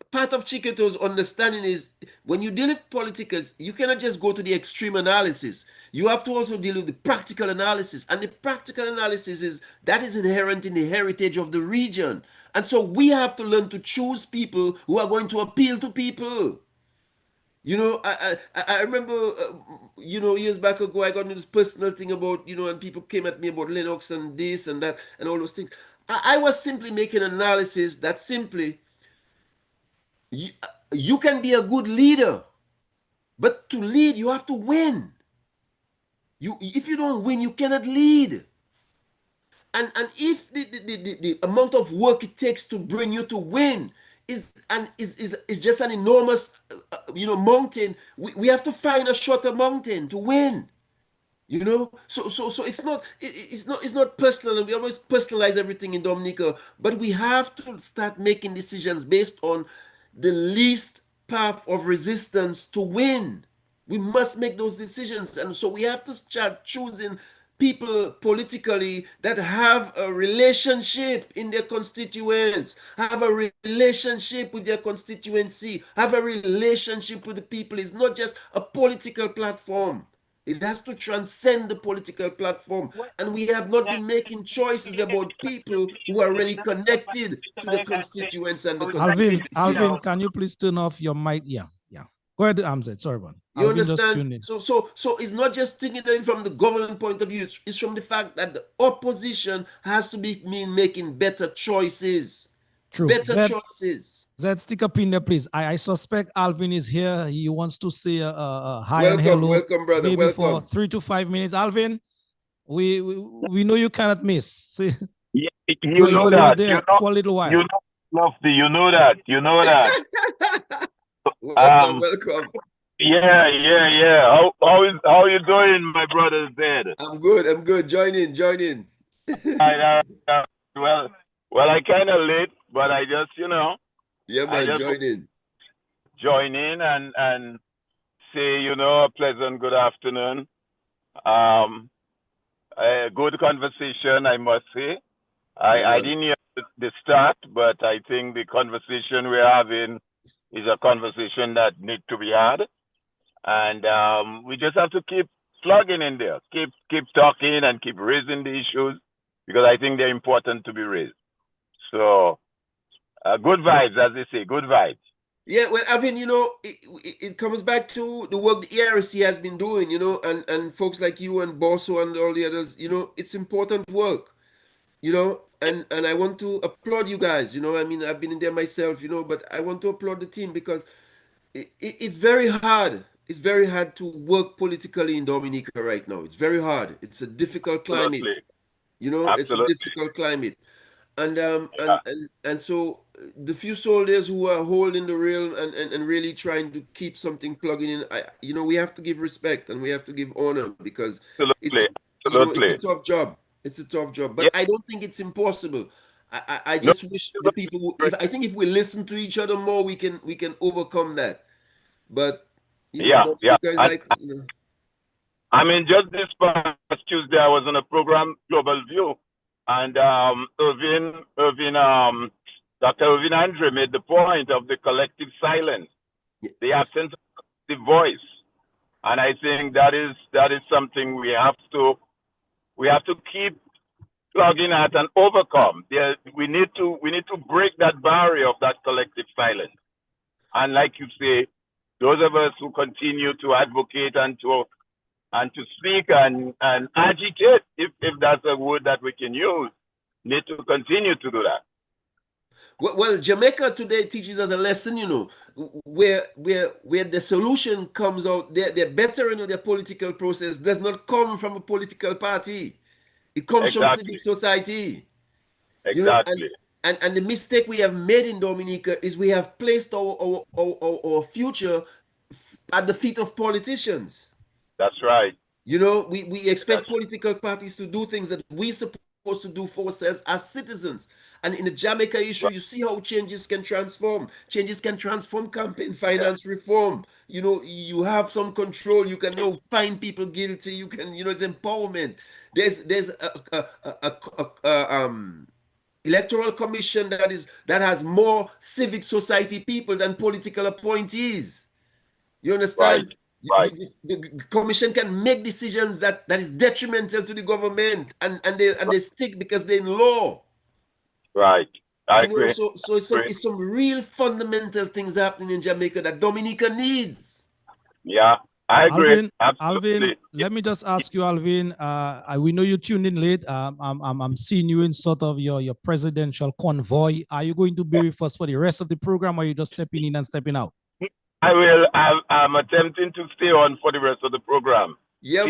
part of Chiquito's understanding is when you deal with politics, you cannot just go to the extreme analysis. You have to also deal with the practical analysis. And the practical analysis is inherent in the heritage of the region. And so we have to learn to choose people who are going to appeal to people. You know, I remember, years back ago, I got into this personal thing about, and people came at me about Linux and this and that and all those things. I was simply making an analysis that simply, you can be a good leader, but to lead, you have to win. If you don't win, you cannot lead. And if the amount of work it takes to bring you to win is just an enormous mountain, we have to find a shorter mountain to win. So it's not personal, and we always personalize everything in Dominica, but we have to start making decisions based on the least path of resistance to win. We must make those decisions. And so we have to start choosing people politically that have a relationship in their constituents, have a relationship with their constituency, have a relationship with the people. It's not just a political platform. It has to transcend the political platform. And we have not been making choices about people who are really connected to the constituents and the constituency. Alvin, can you please turn off your mic? Yeah. Go ahead, Amzed. Sorry, man. You understand? So it's not just thinking it from the government point of view. It's from the fact that the opposition has to be making better choices. True. Better choices. Zed, stick up in there, please. I suspect Alvin is here. He wants to say a hi and hello. Welcome, brother. Maybe welcome. For 3 to 5 minutes. Alvin, we know you cannot miss. See, you know that. There you know, for a little while. You know, Lofty, you know that. You know that. welcome. Yeah. How you doing, my brother Zed? I'm good. Join in. Well, I kind of late, but I just, Yeah, man, join in and say, a pleasant good afternoon. A good conversation, I must say. I didn't hear the start, but I think the conversation we're having is a conversation that needs to be had. And we just have to keep plugging in there, keep talking and keep raising the issues, because I think they're important to be raised. So good vibes, as they say, good vibes. Yeah, well, Alvin, it comes back to the work the ERC has been doing, and folks like you and Bosso and all the others, it's important work, and I want to applaud you guys, I've been in there myself, but I want to applaud the team because it's very hard. It's very hard to work politically in Dominica right now. It's very hard. It's a difficult climate. Absolutely. It's a difficult climate. And so the few soldiers who are holding the rail and really trying to keep something plugging in, we have to give respect and we have to give honor because Absolutely. it's a tough job. It's a tough job, but I don't think it's impossible. I just wish the people. I think if we listen to each other more, we can overcome that. But I mean, just this past Tuesday, I was on a program, Global View, and Dr. Irvin Andre made the point of the collective silence, the absence of the voice, and I think that is something we have to keep plugging at and overcome. We need to break that barrier of that collective silence, and like you say, those of us who continue to advocate and to speak and agitate, if that's a word that we can use, need to continue to do that. Well, Jamaica today teaches us a lesson, where the solution comes out, their bettering of their political process does not come from a political party. It comes from civic society. Exactly. And the mistake we have made in Dominica is we have placed our future at the feet of politicians. That's right. We expect political parties to do things that we're supposed to do for ourselves as citizens. And in the Jamaica issue, you see how changes can transform. Changes can transform campaign finance reform. You have some control. You can now find people guilty. You can, it's empowerment. There's electoral commission that has more civic society people than political appointees. You understand? Right. The commission can make decisions that is detrimental to the government, and they stick because they're in law. Right. I agree. So it's some real fundamental things happening in Jamaica that Dominica needs. Yeah. I agree. Alvin, let me just ask you, Alvin. We know you tuned in late. I'm seeing you in sort of your presidential convoy. Are you going to be with us for the rest of the program, or are you just stepping in and stepping out? I will. I'm attempting to stay on for the rest of the program. Yeah,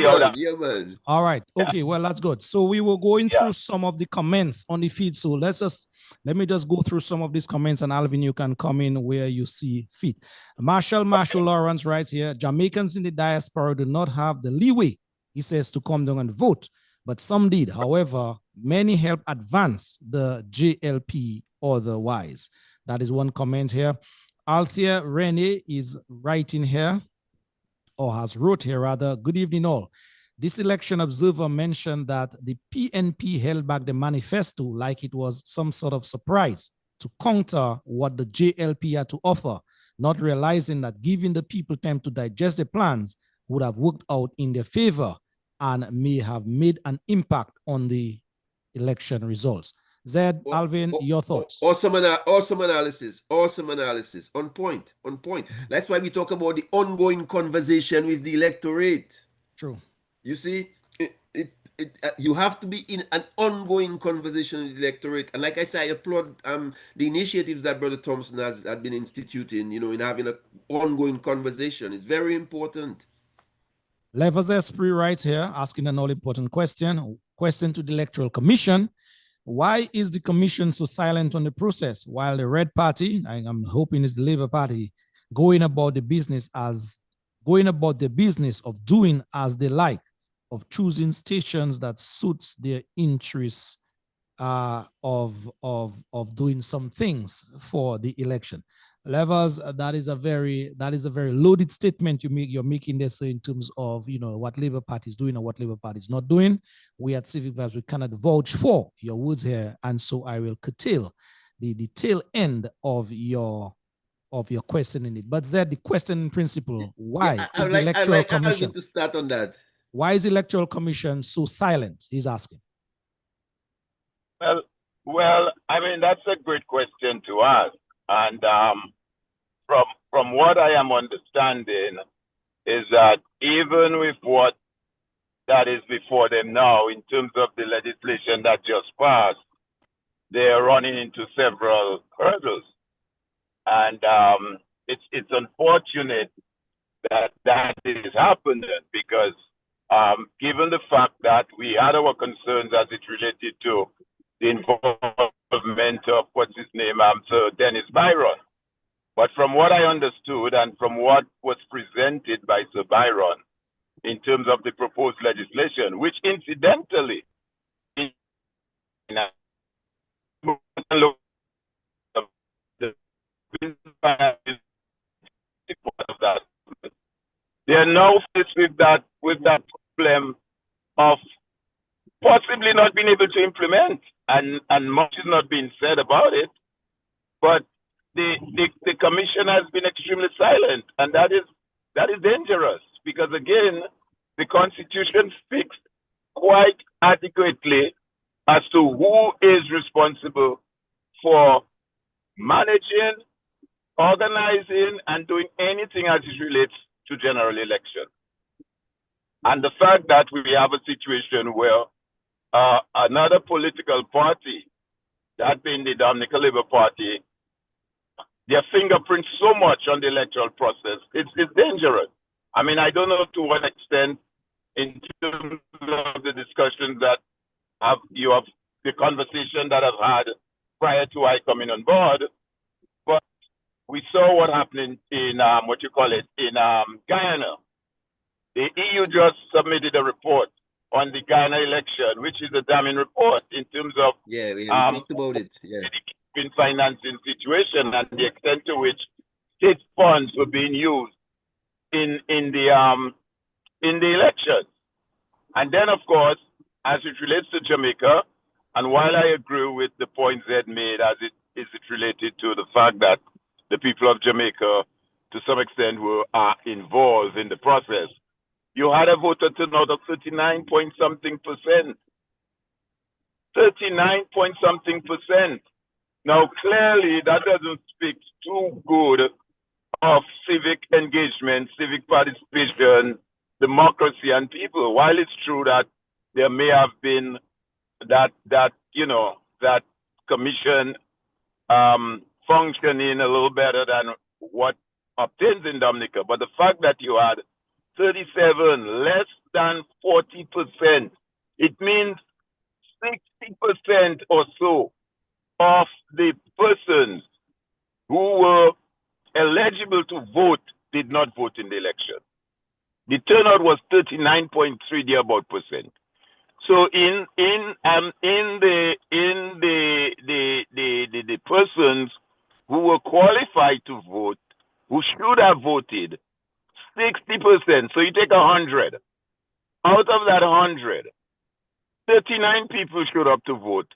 man. All right. Okay. Well, that's good. So we were going through some of the comments on the feed. So let me just go through some of these comments, and Alvin, you can come in where you see fit. Marshall Lawrence writes here: Jamaicans in the diaspora do not have the leeway, he says, to come down and vote, but some did. However, many helped advance the JLP otherwise. That is one comment here. Althea Rene is writing here, or has wrote here rather. Good evening all. This election observer mentioned that the PNP held back the manifesto like it was some sort of surprise to counter what the JLP had to offer, not realizing that giving the people time to digest the plans would have worked out in their favor and may have made an impact on the election results. Zed, Alvin, your thoughts? Awesome analysis. Awesome analysis. On point. On point. That's why we talk about the ongoing conversation with the electorate. True. You see, you have to be in an ongoing conversation with the electorate. And like I said, I applaud the initiatives that Brother Thompson has been instituting, in having an ongoing conversation. It's very important. Levers Esprit writes here, asking an all-important question to the Electoral Commission. Why is the commission so silent on the process while the Red Party, I'm hoping it's the Labour Party, going about the business of doing as they like, of choosing stations that suits their interests, of doing some things for the election? Levers, that is a very loaded statement you're making this in terms of what Labour Party is doing or what Labour Party is not doing. We at Civic Vibes, we cannot vouch for your words here, and so I will curtail the tail end of your question in it. But Zed, the question in principle, why is the Electoral Commission to start on that? Why is the Electoral Commission so silent? He's asking. Well, I mean, that's a great question to ask. And from what I am understanding is that even with what that is before them now, in terms of the legislation that just passed, they are running into several hurdles. And it's unfortunate that that is happening because given the fact that we had our concerns as it related to the involvement of, what's his name, Sir Dennis Byron. But from what I understood and from what was presented by Sir Byron in terms of the proposed legislation, which incidentally, they are now faced with that problem of possibly not being able to implement, and much is not being said about it. But the commission has been extremely silent, and that is dangerous because again, the Constitution speaks quite adequately as to who is responsible for managing, organizing, and doing anything as it relates to general election. And the fact that we have a situation where another political party, that being the Dominica Labour Party, their fingerprints so much on the electoral process, it's dangerous. I mean, I don't know to what extent in terms of the discussions that you have, the conversation that I've had prior to I coming on board, but we saw what happened in Guyana. The EU just submitted a report on the Guyana election, which is a damning report in terms of we talked about it. In financing situation and the extent to which state funds were being used in the election. And then, of course, as it relates to Jamaica, and while I agree with the point Zed made as it is related to the fact that the people of Jamaica, to some extent, are involved in the process, you had a voter turnout of 39 point something percent. 39 point something percent. Now, clearly, that doesn't speak too good of civic engagement, civic participation, democracy, and people. While it's true that there may have been that commission functioning a little better than what obtains in Dominica, but the fact that you had 37, less than 40%, it means 60% or so of the persons who were eligible to vote did not vote in the election. The turnout was 39.3 thereabout percent. So in the persons who were qualified to vote, who should have voted, 60%. So you take 100. Out of that 100, 39 people showed up to vote.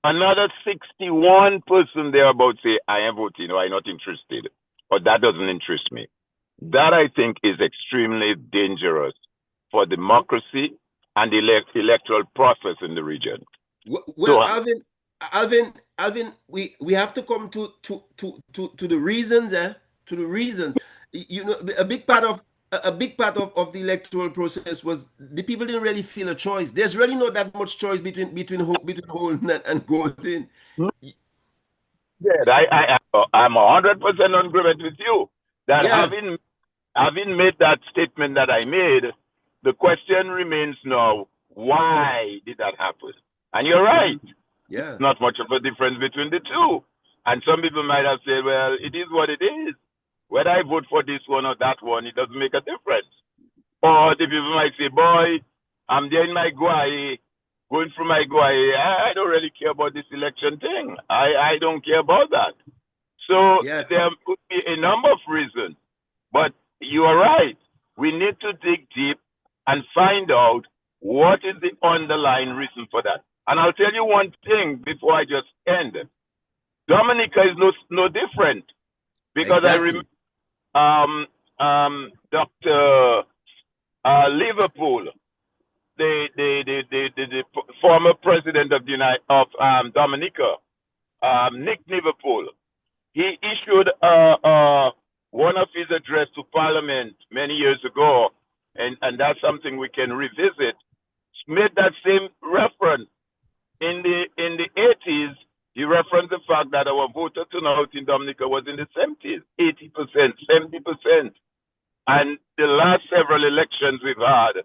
Another 61 person thereabout say, I am voting or I'm not interested, or that doesn't interest me. That I think is extremely dangerous for democracy and the electoral process in the region. Well, Alvin, we have to come to the reasons, to the reasons. You know, a big part of the electoral process was the people didn't really feel a choice. There's really not that much choice between Holden and Gordon. Yeah, I'm 100% on agreement with you that having made that statement that I made, the question remains now, why did that happen? And you're right. Yeah. It's not much of a difference between the two. And some people might have said, well, it is what it is. Whether I vote for this one or that one, it doesn't make a difference. Or the people might say, boy, I'm there in my Guai, going through my Guai. I don't really care about this election thing. I don't care about that. So there could be a number of reasons. But you are right. We need to dig deep and find out what is the underlying reason for that. And I'll tell you one thing before I just end. Dominica is no different. Because exactly. I remember Dr. Liverpool, the former president of Dominica, Nick Liverpool, he issued one of his address to Parliament many years ago, and that's something we can revisit. Made that same reference. In the 80s, he referenced the fact that our voter turnout in Dominica was in the 70s, 80%, 70%. And the last several elections we've had,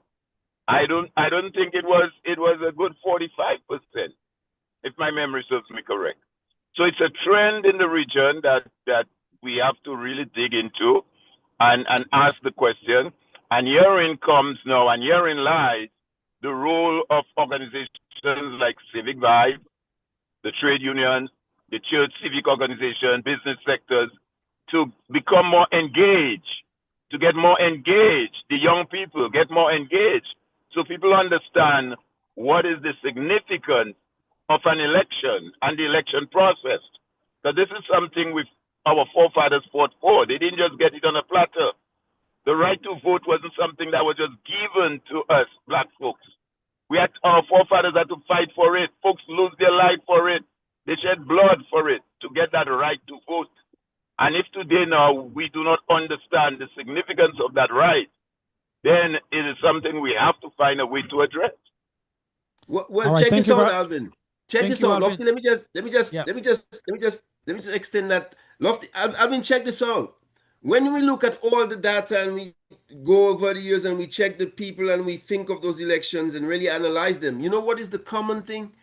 I don't think it was a good 45%, if my memory serves me correct. So it's a trend in the region that we have to really dig into and ask the question. And herein comes now, and herein lies the role of organizations like Civic Vibes, the trade unions, the church civic organization, business sectors, to become more engaged, to get more engaged, the young people get more engaged, so people understand what is the significance of an election and the election process. So this is something our forefathers fought for. They didn't just get it on a platter. The right to vote wasn't something that was just given to us, black folks. Our forefathers had to fight for it. Folks lose their life for it. They shed blood for it to get that right to vote. And if today now we do not understand the significance of that right, then it is something we have to find a way to address. Well, right, check this out, Alvin. Check this out, Lofty. Let me just extend that. Lofty, Alvin, check this out. When we look at all the data and we go over the years and we check the people and we think of those elections and really analyze them, you know what is the common thing?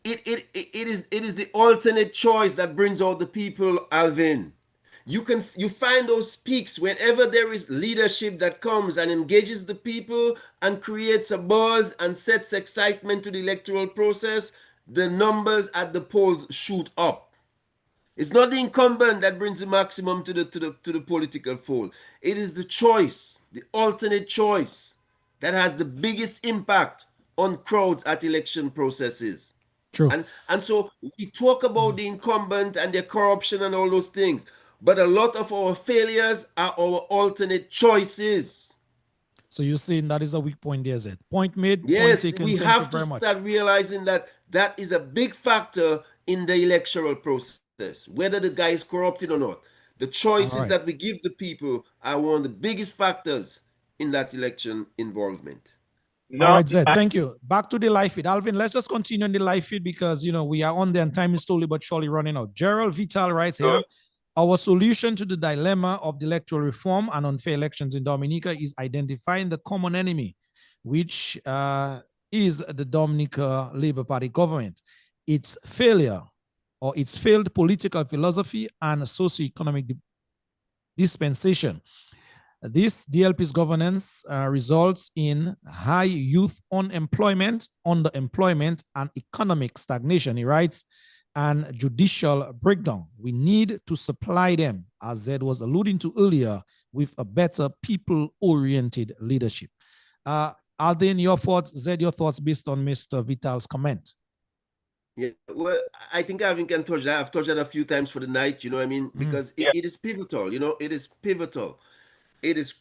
It is the alternate choice that brings out the people, Alvin. You find those peaks whenever there is leadership that comes and engages the people and creates a buzz and sets excitement to the electoral process. The numbers at the polls shoot up. It's not the incumbent that brings the maximum to the political fold. It is the choice, the alternate choice, that has the biggest impact on crowds at election processes. True. And so we talk about the incumbent and their corruption and all those things, but a lot of our failures are our alternate choices. So you're saying that is a weak point there, Zed. Point made. Yes, point taken. we have to start realizing that is a big factor in the electoral process. Whether the guy is corrupted or not, the choices that we give the people are one of the biggest factors in that election involvement. No, all right, Zed, thank you. Back to the live feed. Alvin, let's just continue on the live feed because, we are on there and time is slowly but surely running out. Gerald Vital writes here, our solution to the dilemma of the electoral reform and unfair elections in Dominica is identifying the common enemy, which is the Dominica Labour Party government. Its failure or its failed political philosophy and socioeconomic dispensation. This DLP's governance results in high youth unemployment, underemployment, and economic stagnation. He writes, and judicial breakdown. We need to supply them, as Zed was alluding to earlier, with a better people-oriented leadership. Alden, your thoughts, Zed, your thoughts based on Mr. Vital's comment? Yeah, well, I think Alvin can touch that. I've touched that a few times for the night, you know what I mean? Because it is pivotal, you know, it is pivotal. It is,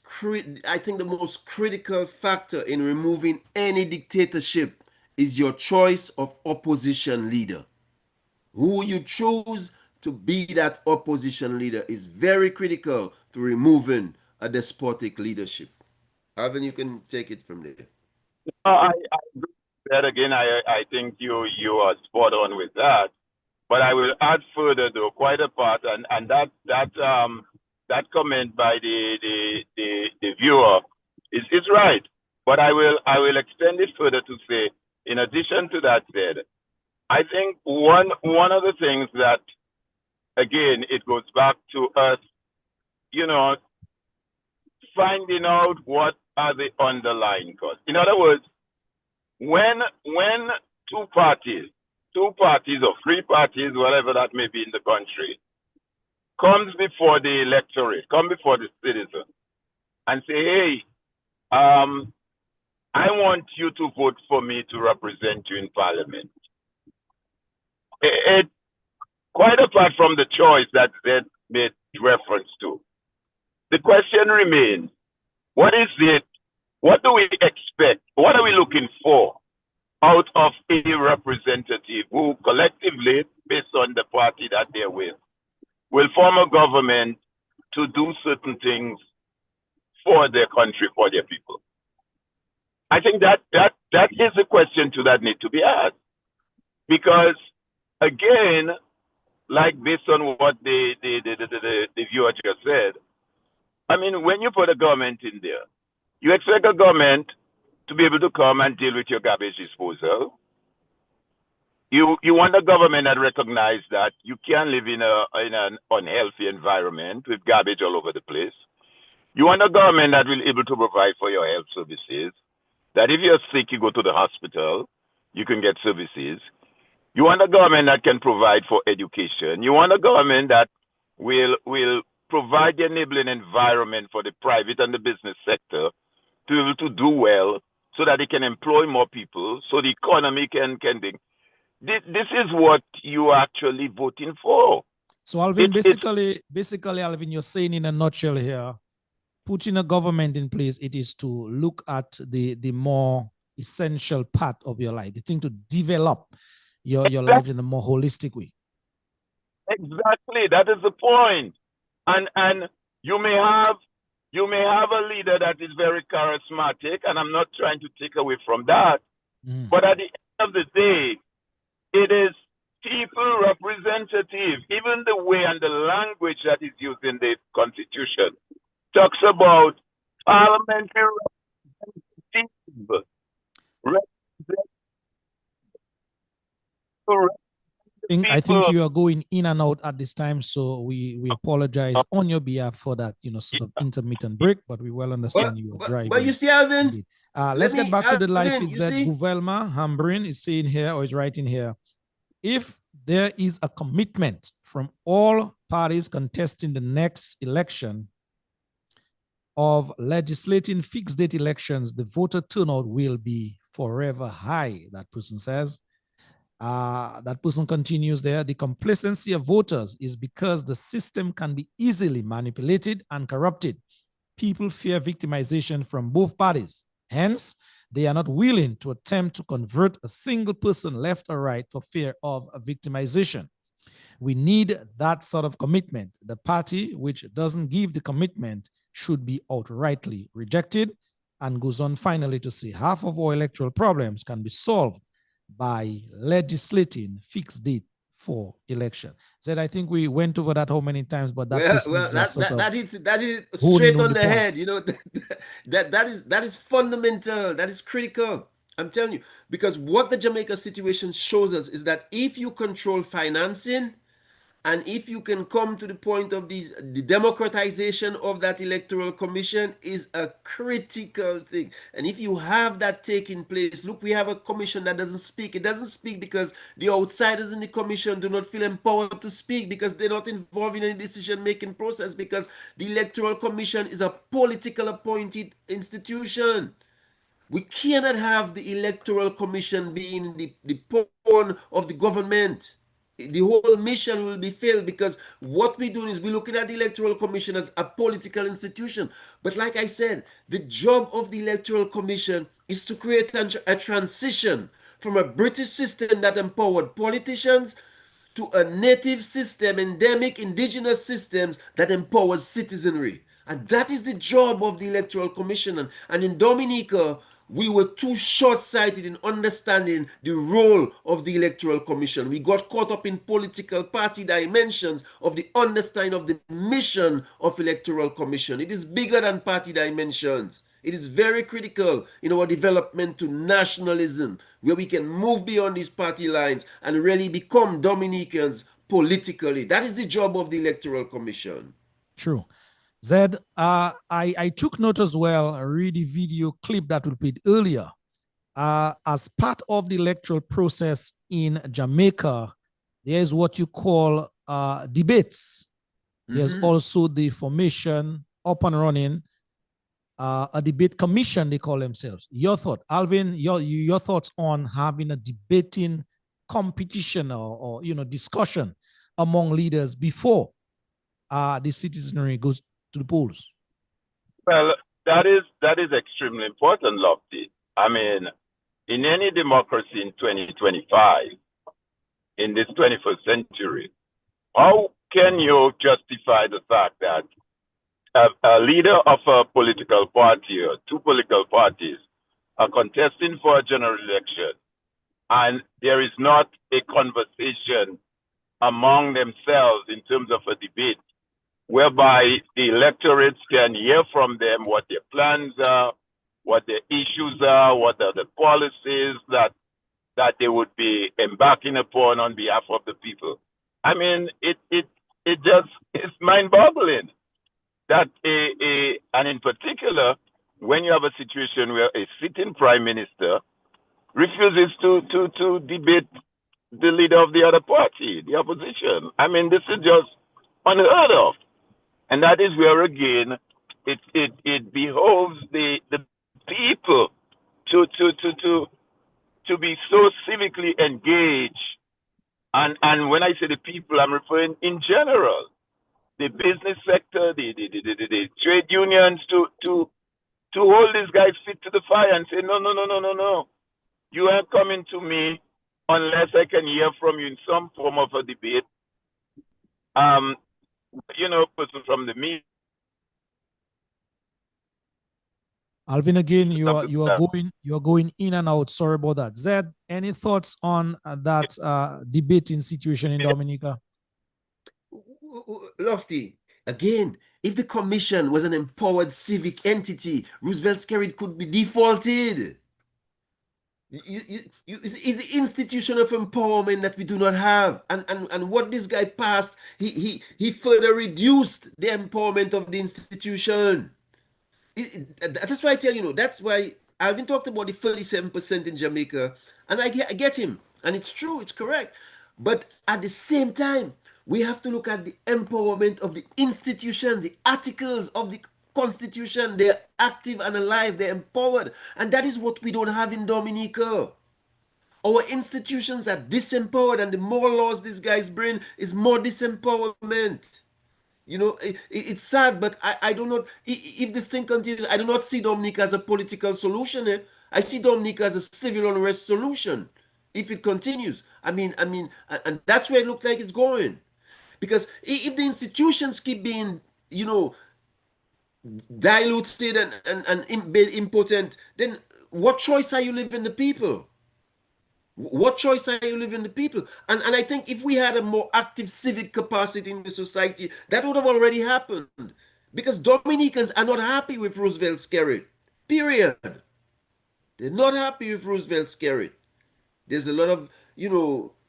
I think the most critical factor in removing any dictatorship is your choice of opposition leader. Who you choose to be that opposition leader is very critical to removing a despotic leadership. Alvin, you can take it from there. I agree with that again. I think you are spot on with that. But I will add further, though, quite apart, and that comment by the viewer is right. But I will extend it further to say, in addition to that said, I think one of the things that, again, it goes back to us, you know, finding out what are the underlying causes. In other words, when two parties or three parties, whatever that may be in the country, comes before the electorate, come before the citizen, and say, hey, I want you to vote for me to represent you in parliament. It quite apart from the choice that Zed made reference to, the question remains, what is it? What do we expect? What are we looking for out of a representative who collectively, based on the party that they're with, will form a government to do certain things for their country, for their people? I think that is a question that need to be asked. Because again, like based on what the viewer just said, I mean, when you put a government in there, you expect a government to be able to come and deal with your garbage disposal. You want a government that recognizes that you can't live in an unhealthy environment with garbage all over the place. You want a government that will be able to provide for your health services, that if you're sick, you go to the hospital, you can get services. You want a government that can provide for education. You want a government that will provide the enabling environment for the private and the business sector to be able to do well so that it can employ more people, so the economy can think. This is what you are actually voting for. So Alvin, basically, Alvin, you're saying in a nutshell here, putting a government in place, it is to look at the more essential part of your life, the thing to develop your life in a more holistic way. Exactly, that is the point. And you may have a leader that is very charismatic, and I'm not trying to take away from that. But at the end of the day, it is people representative. Even the way and the language that is used in the Constitution talks about parliamentary representative. I think you are going in and out at this time, so we apologize on your behalf for that, sort of intermittent break, but we well understand you are driving. But you see, Alvin, let's get back to the live feed. Guvelma Hambrin is saying here, or is writing here, if there is a commitment from all parties contesting the next election of legislating fixed date elections, the voter turnout will be forever high, that person says. That person continues there. The complacency of voters is because the system can be easily manipulated and corrupted. People fear victimization from both parties. Hence, they are not willing to attempt to convert a single person left or right for fear of victimization. We need that sort of commitment. The party which doesn't give the commitment should be outrightly rejected, and goes on finally to say half of our electoral problems can be solved by legislating fixed date for election. Said, I think we went over that how many times, but that is straight on the head. That is fundamental. That is critical. I'm telling you, because what the Jamaica situation shows us is that if you control financing, And if you can come to the point of the democratization of that electoral commission is a critical thing. And if you have that taking place, look, we have a commission that doesn't speak. It doesn't speak because the outsiders in the commission do not feel empowered to speak, because they're not involved in any decision-making process, because the electoral commission is a political appointed institution. We cannot have the electoral commission being the pawn of the government. The whole mission will be failed, because what we're doing is we're looking at the electoral commission as a political institution. But like I said, the job of the electoral commission is to create a transition from a British system that empowered politicians to a native system, endemic indigenous systems that empowers citizenry. And that is the job of the Electoral Commission. And in Dominica, we were too short-sighted in understanding the role of the Electoral Commission. We got caught up in political party dimensions of the understanding of the mission of Electoral Commission. It is bigger than party dimensions. It is very critical in our development to nationalism, where we can move beyond these party lines and really become Dominicans politically. That is the job of the Electoral Commission. True. Zed, I took note as well, read the video clip that we played earlier. As part of the electoral process in Jamaica, there's what you call debates. There's also the formation, up and running, a debate commission, they call themselves. Your thought, Alvin, your thoughts on having a debating competition or discussion among leaders before the citizenry goes to the polls? Well, that is extremely important, Lofty. I mean, in any democracy in 2025, in this 21st century, how can you justify the fact that a leader of a political party or two political parties are contesting for a general election, and there is not a conversation among themselves in terms of a debate whereby the electorates can hear from them what their plans are, what their issues are, what are the policies that they would be embarking upon on behalf of the people. I mean, it's mind-boggling that and in particular, when you have a situation where a sitting prime minister refuses to debate the leader of the other party, the opposition. I mean, this is just unheard of. And that is where, again, it behoves the people to be so civically engaged. And when I say the people, I'm referring in general, the business sector, the trade unions, to hold these guys feet to the fire and say, no. You aren't coming to me unless I can hear from you in some form of a debate. Person from the media. Alvin, again, you are going in and out. Sorry about that. Zed, any thoughts on that debating situation in Dominica? Lofty, again, if the commission was an empowered civic entity, Roosevelt Skerrit could be defaulted. It's the institution of empowerment that we do not have, and what this guy passed, he further reduced the empowerment of the institution. That's why I tell you, that's why Alvin talked about the 37% in Jamaica, and I get him, and it's true, it's correct. But at the same time, we have to look at the empowerment of the institution, the articles of the Constitution. They're active and alive, they're empowered, and that is what we don't have in Dominica. Our institutions are disempowered, and the more laws these guys bring is more disempowerment. It's sad, but I do not, if this thing continues, I do not see Dominica as a political solution. I see Dominica as a civil unrest solution if it continues. I mean, and that's where it looks like it's going. Because if the institutions keep being, diluted and impotent, then what choice are you leaving the people? What choice are you leaving the people? And I think if we had a more active civic capacity in the society, that would have already happened. Because Dominicans are not happy with Roosevelt Skerrit. Period. They're not happy with Roosevelt Skerrit. There's a lot of,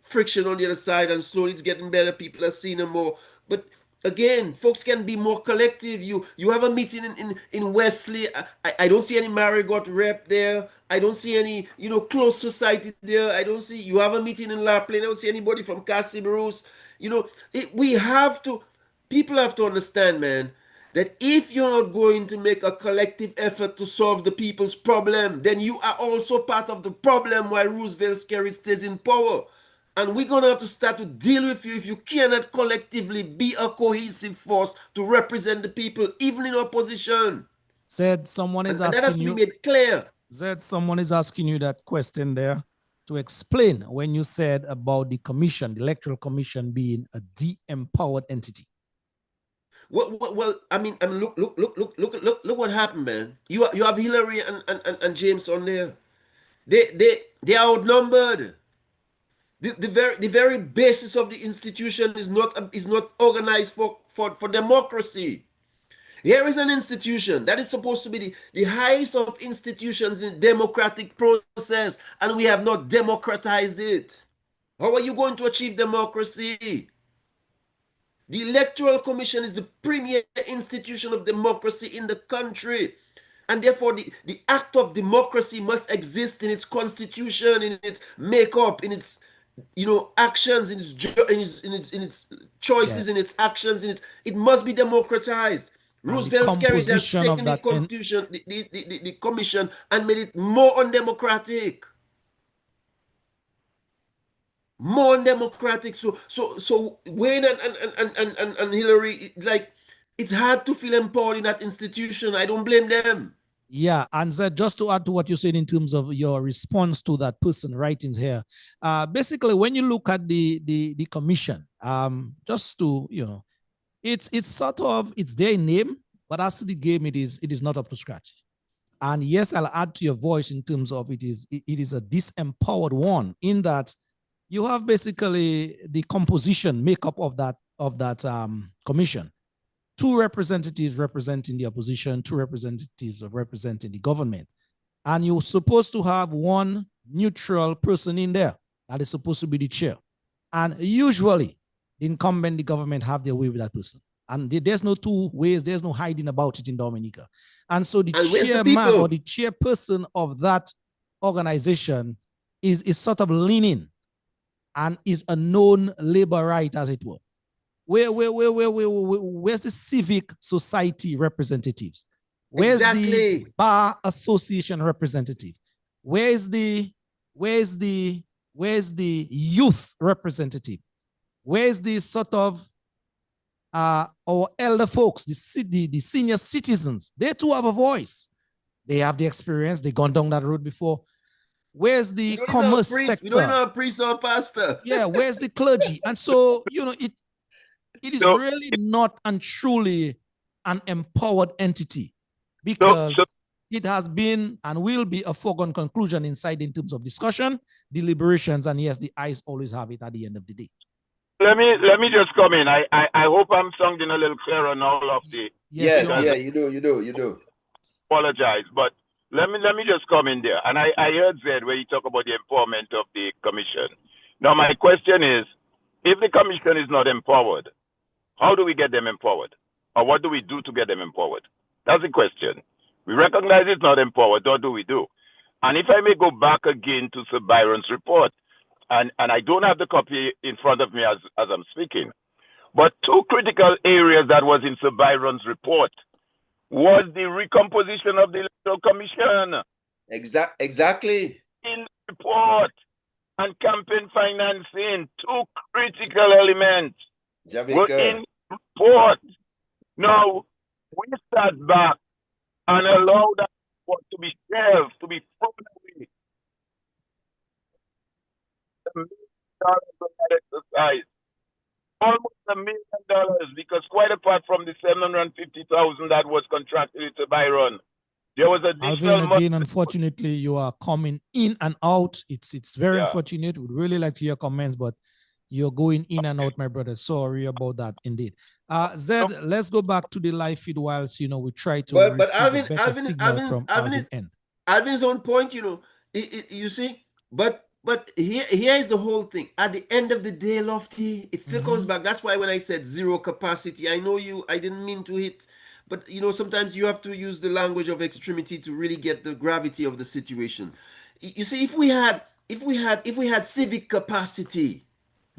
friction on the other side, and slowly it's getting better. People are seeing them more. But again, folks can be more collective. You have a meeting in Wesley. I don't see any Marigot rep there. I don't see any, close society there. I don't see, you have a meeting in La Plaine. I don't see anybody from Castle Bruce. People have to understand, man, that if you're not going to make a collective effort to solve the people's problem, then you are also part of the problem while Roosevelt Scary stays in power. And we're going to have to start to deal with you if you cannot collectively be a cohesive force to represent the people, even in opposition. Said someone is and asking that has to you. be made clear. Said someone is asking you that question there to explain when you said about the commission, the electoral commission being a de-empowered entity. Well, I mean, look what happened, man. You have Hillary and James on there. They are outnumbered. The very basis of the institution is not organized for democracy. Here is an institution that is supposed to be the highest of institutions in the democratic process, and we have not democratized it. How are you going to achieve democracy? The Electoral Commission is the premier institution of democracy in the country. And therefore, the act of democracy must exist in its constitution, in its makeup, in its actions, in its choices, in its actions, it must be democratized. Roosevelt Scary has taken the constitution, the commission, and made it more undemocratic. More undemocratic. So Wayne and Hillary, like, it's hard to feel empowered in that institution. I don't blame them. Yeah, and just to add to what you said in terms of your response to that person writing here, basically when you look at the commission, just to it's sort of, it's their name, but as to the game, it is not up to scratch. And yes, I'll add to your voice in terms of it is a disempowered one, in that you have basically the composition, makeup of that commission. 2 representatives representing the opposition, 2 representatives representing the government. And you're supposed to have 1 neutral person in there that is supposed to be the chair. And usually, the incumbent, the government have their way with that person. And there's no 2 ways, there's no hiding about it in Dominica. And so the chairman or the chairperson of that organization is sort of leaning and is a known labor right, as it were. Where's the civic society representatives? Where's the bar association representative? Where's the youth representative? Where's the sort of our elder folks, the senior citizens? They too have a voice. They have the experience. They've gone down that road before. Where's the commerce sector? We don't know a priest or a pastor. Yeah, where's the clergy? And so, it is really not and truly an empowered entity, because it has been and will be a foregone conclusion inside in terms of discussion, deliberations, and yes, the eyes always have it at the end of the day. Let me just come in. I hope I'm sounding a little clearer on all of the. Yes, you do. Apologize, but let me just come in there. And I heard Zed where you talk about the empowerment of the commission. Now my question is, if the commission is not empowered, how do we get them empowered? Or what do we do to get them empowered? That's the question. We recognize it's not empowered. What do we do? And if I may go back again to Sir Byron's report, and I don't have the copy in front of me as I'm speaking, but 2 critical areas that was in Sir Byron's report was the recomposition of the Electoral Commission. Exactly. In the report, and campaign financing, 2 critical elements. We're in report. Now, we sat back and allowed that report to be shelved, to be thrown away. $1 million of that exercise. Almost $1 million, because quite apart from the $750,000 that was contracted to Byron, there was additional Alvin, again, unfortunately, you are coming in and out. It's very unfortunate. We'd really like to hear comments, but you're going in and out, my brother. Sorry about that, indeed. Zed, let's go back to the live feed whilst, we try to but Alvin's own point, you see, but But here is the whole thing. At the end of the day, Lofty, it still comes back. That's why when I said zero capacity, I know I didn't mean to hit, but sometimes you have to use the language of extremity to really get the gravity of the situation. You see, if we had civic capacity,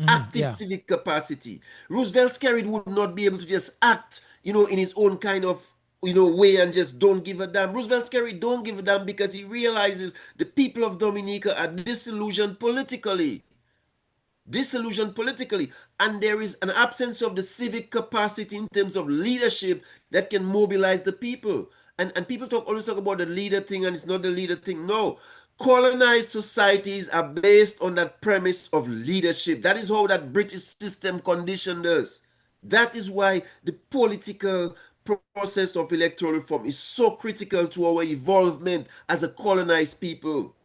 active Yeah, civic capacity, Roosevelt Skerritt would not be able to just act, in his own kind of, way and just don't give a damn. Roosevelt Skerritt don't give a damn because he realizes the people of Dominica are disillusioned politically. And there is an absence of the civic capacity in terms of leadership that can mobilize the people. And people always talk about the leader thing, and it's not the leader thing. No, colonized societies are based on that premise of leadership. That is how that British system conditioned us. That is why the political process of electoral reform is so critical to our evolvement as a colonized people.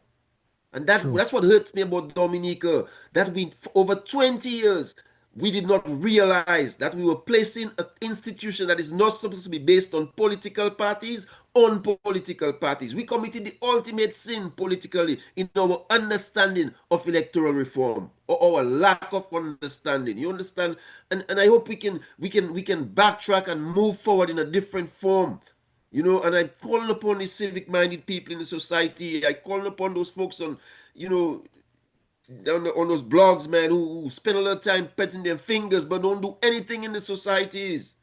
And true. that's what hurts me about Dominica. That for over 20 years, we did not realize that we were placing an institution that is not supposed to be based on political parties on political parties. We committed the ultimate sin politically in our understanding of electoral reform, or our lack of understanding. You understand? And I hope we can backtrack and move forward in a different form. And I'm calling upon the civic-minded people in the society. I calling upon those folks on, on those blogs, man, who spend a lot of time petting their fingers but don't do anything in the societies.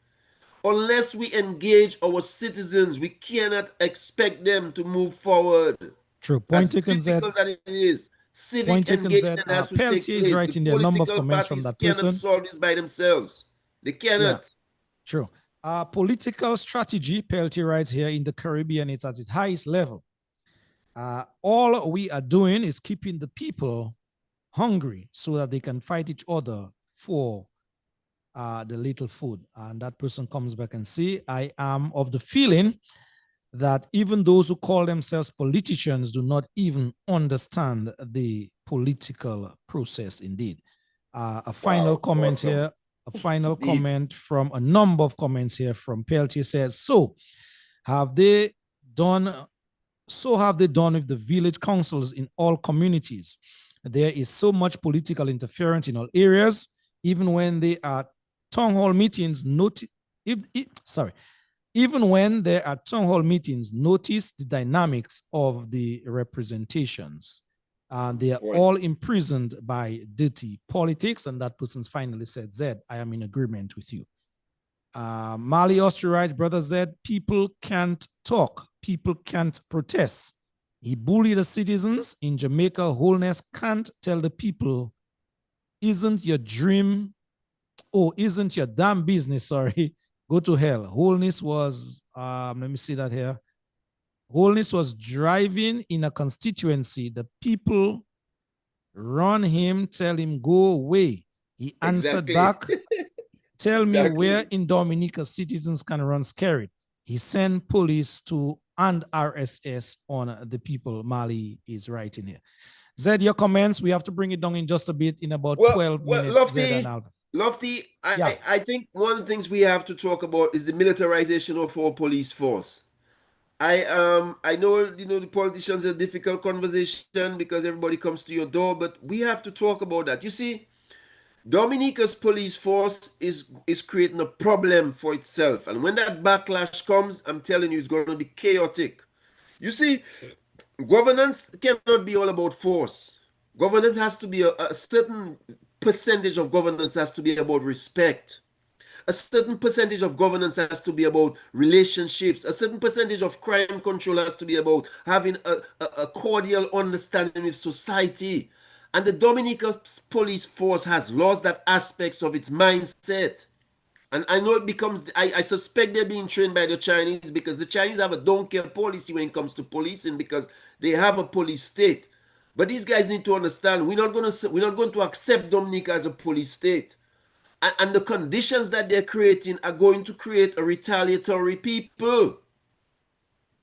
Unless we engage our citizens, we cannot expect them to move forward. True. Point As taken, Zed. difficult as it is, civic Point taken, Zed. engagement has to take Peltier is place. The writing there a number of political comments from parties that cannot person. solve this by themselves. They Yeah, cannot. true. Political strategy, Peltier writes here, in the Caribbean, it's at its highest level. All we are doing is keeping the people hungry so that they can fight each other for the little food. And that person comes back and say, I am of the feeling that even those who call themselves politicians do not even understand the political process indeed. A final comment awesome. here, a final Indeed. comment from a number of comments here from Peltier says, so have they done with the village councils in all communities? There is so much political interference in all areas, even when they are town hall meetings. Even when there are town hall meetings, notice the dynamics of the representations. They are all imprisoned by dirty politics. And that person finally said, Zed, I am in agreement with you. Mali Austria, brother Zed, people can't talk. People can't protest. He bullied the citizens in Jamaica. Wholeness can't tell the people, isn't your dream, isn't your damn business, sorry, go to hell. Wholeness was, let me see that here. Wholeness was driving in a constituency. The people run him, tell him, go away. He answered back, tell me where in Dominica citizens can run scared. He sent police and RSS on the people. Mali is writing here. Zed, your comments, we have to bring it down in just a bit, in about 12 minutes. Lofty, Zed and Alvin. Lofty, I think one of the things we have to talk about is the militarization of our police force. I know the politicians are a difficult conversation because everybody comes to your door, but we have to talk about that. You see, Dominica's police force is creating a problem for itself, and when that backlash comes, I'm telling you, it's going to be chaotic. You see, governance cannot be all about force. Governance has to be a certain percentage of governance has to be about respect. A certain percentage of governance has to be about relationships. A certain percentage of crime control has to be about having a cordial understanding with society. And the Dominica police force has lost that aspects of its mindset. And I know it becomes, I suspect they're being trained by the Chinese, because the Chinese have a don't care policy when it comes to policing, because they have a police state. But these guys need to understand, we're not going to accept Dominica as a police state. And the conditions that they're creating are going to create a retaliatory people.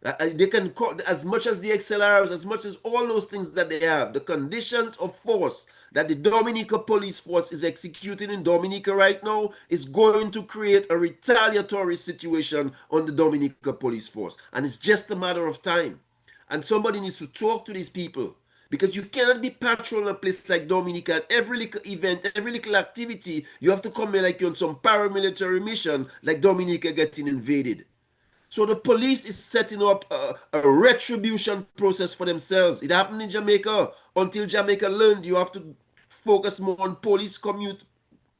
They can call, as much as the XLRs, as much as all those things that they have, the conditions of force that the Dominica police force is executing in Dominica right now is going to create a retaliatory situation on the Dominica police force. And it's just a matter of time. And somebody needs to talk to these people, Because you cannot be patrolling a place like Dominica, and every little event, every little activity, you have to come here like you're on some paramilitary mission, like Dominica getting invaded. So the police is setting up a retribution process for themselves. It happened in Jamaica. Until Jamaica learned, you have to focus more on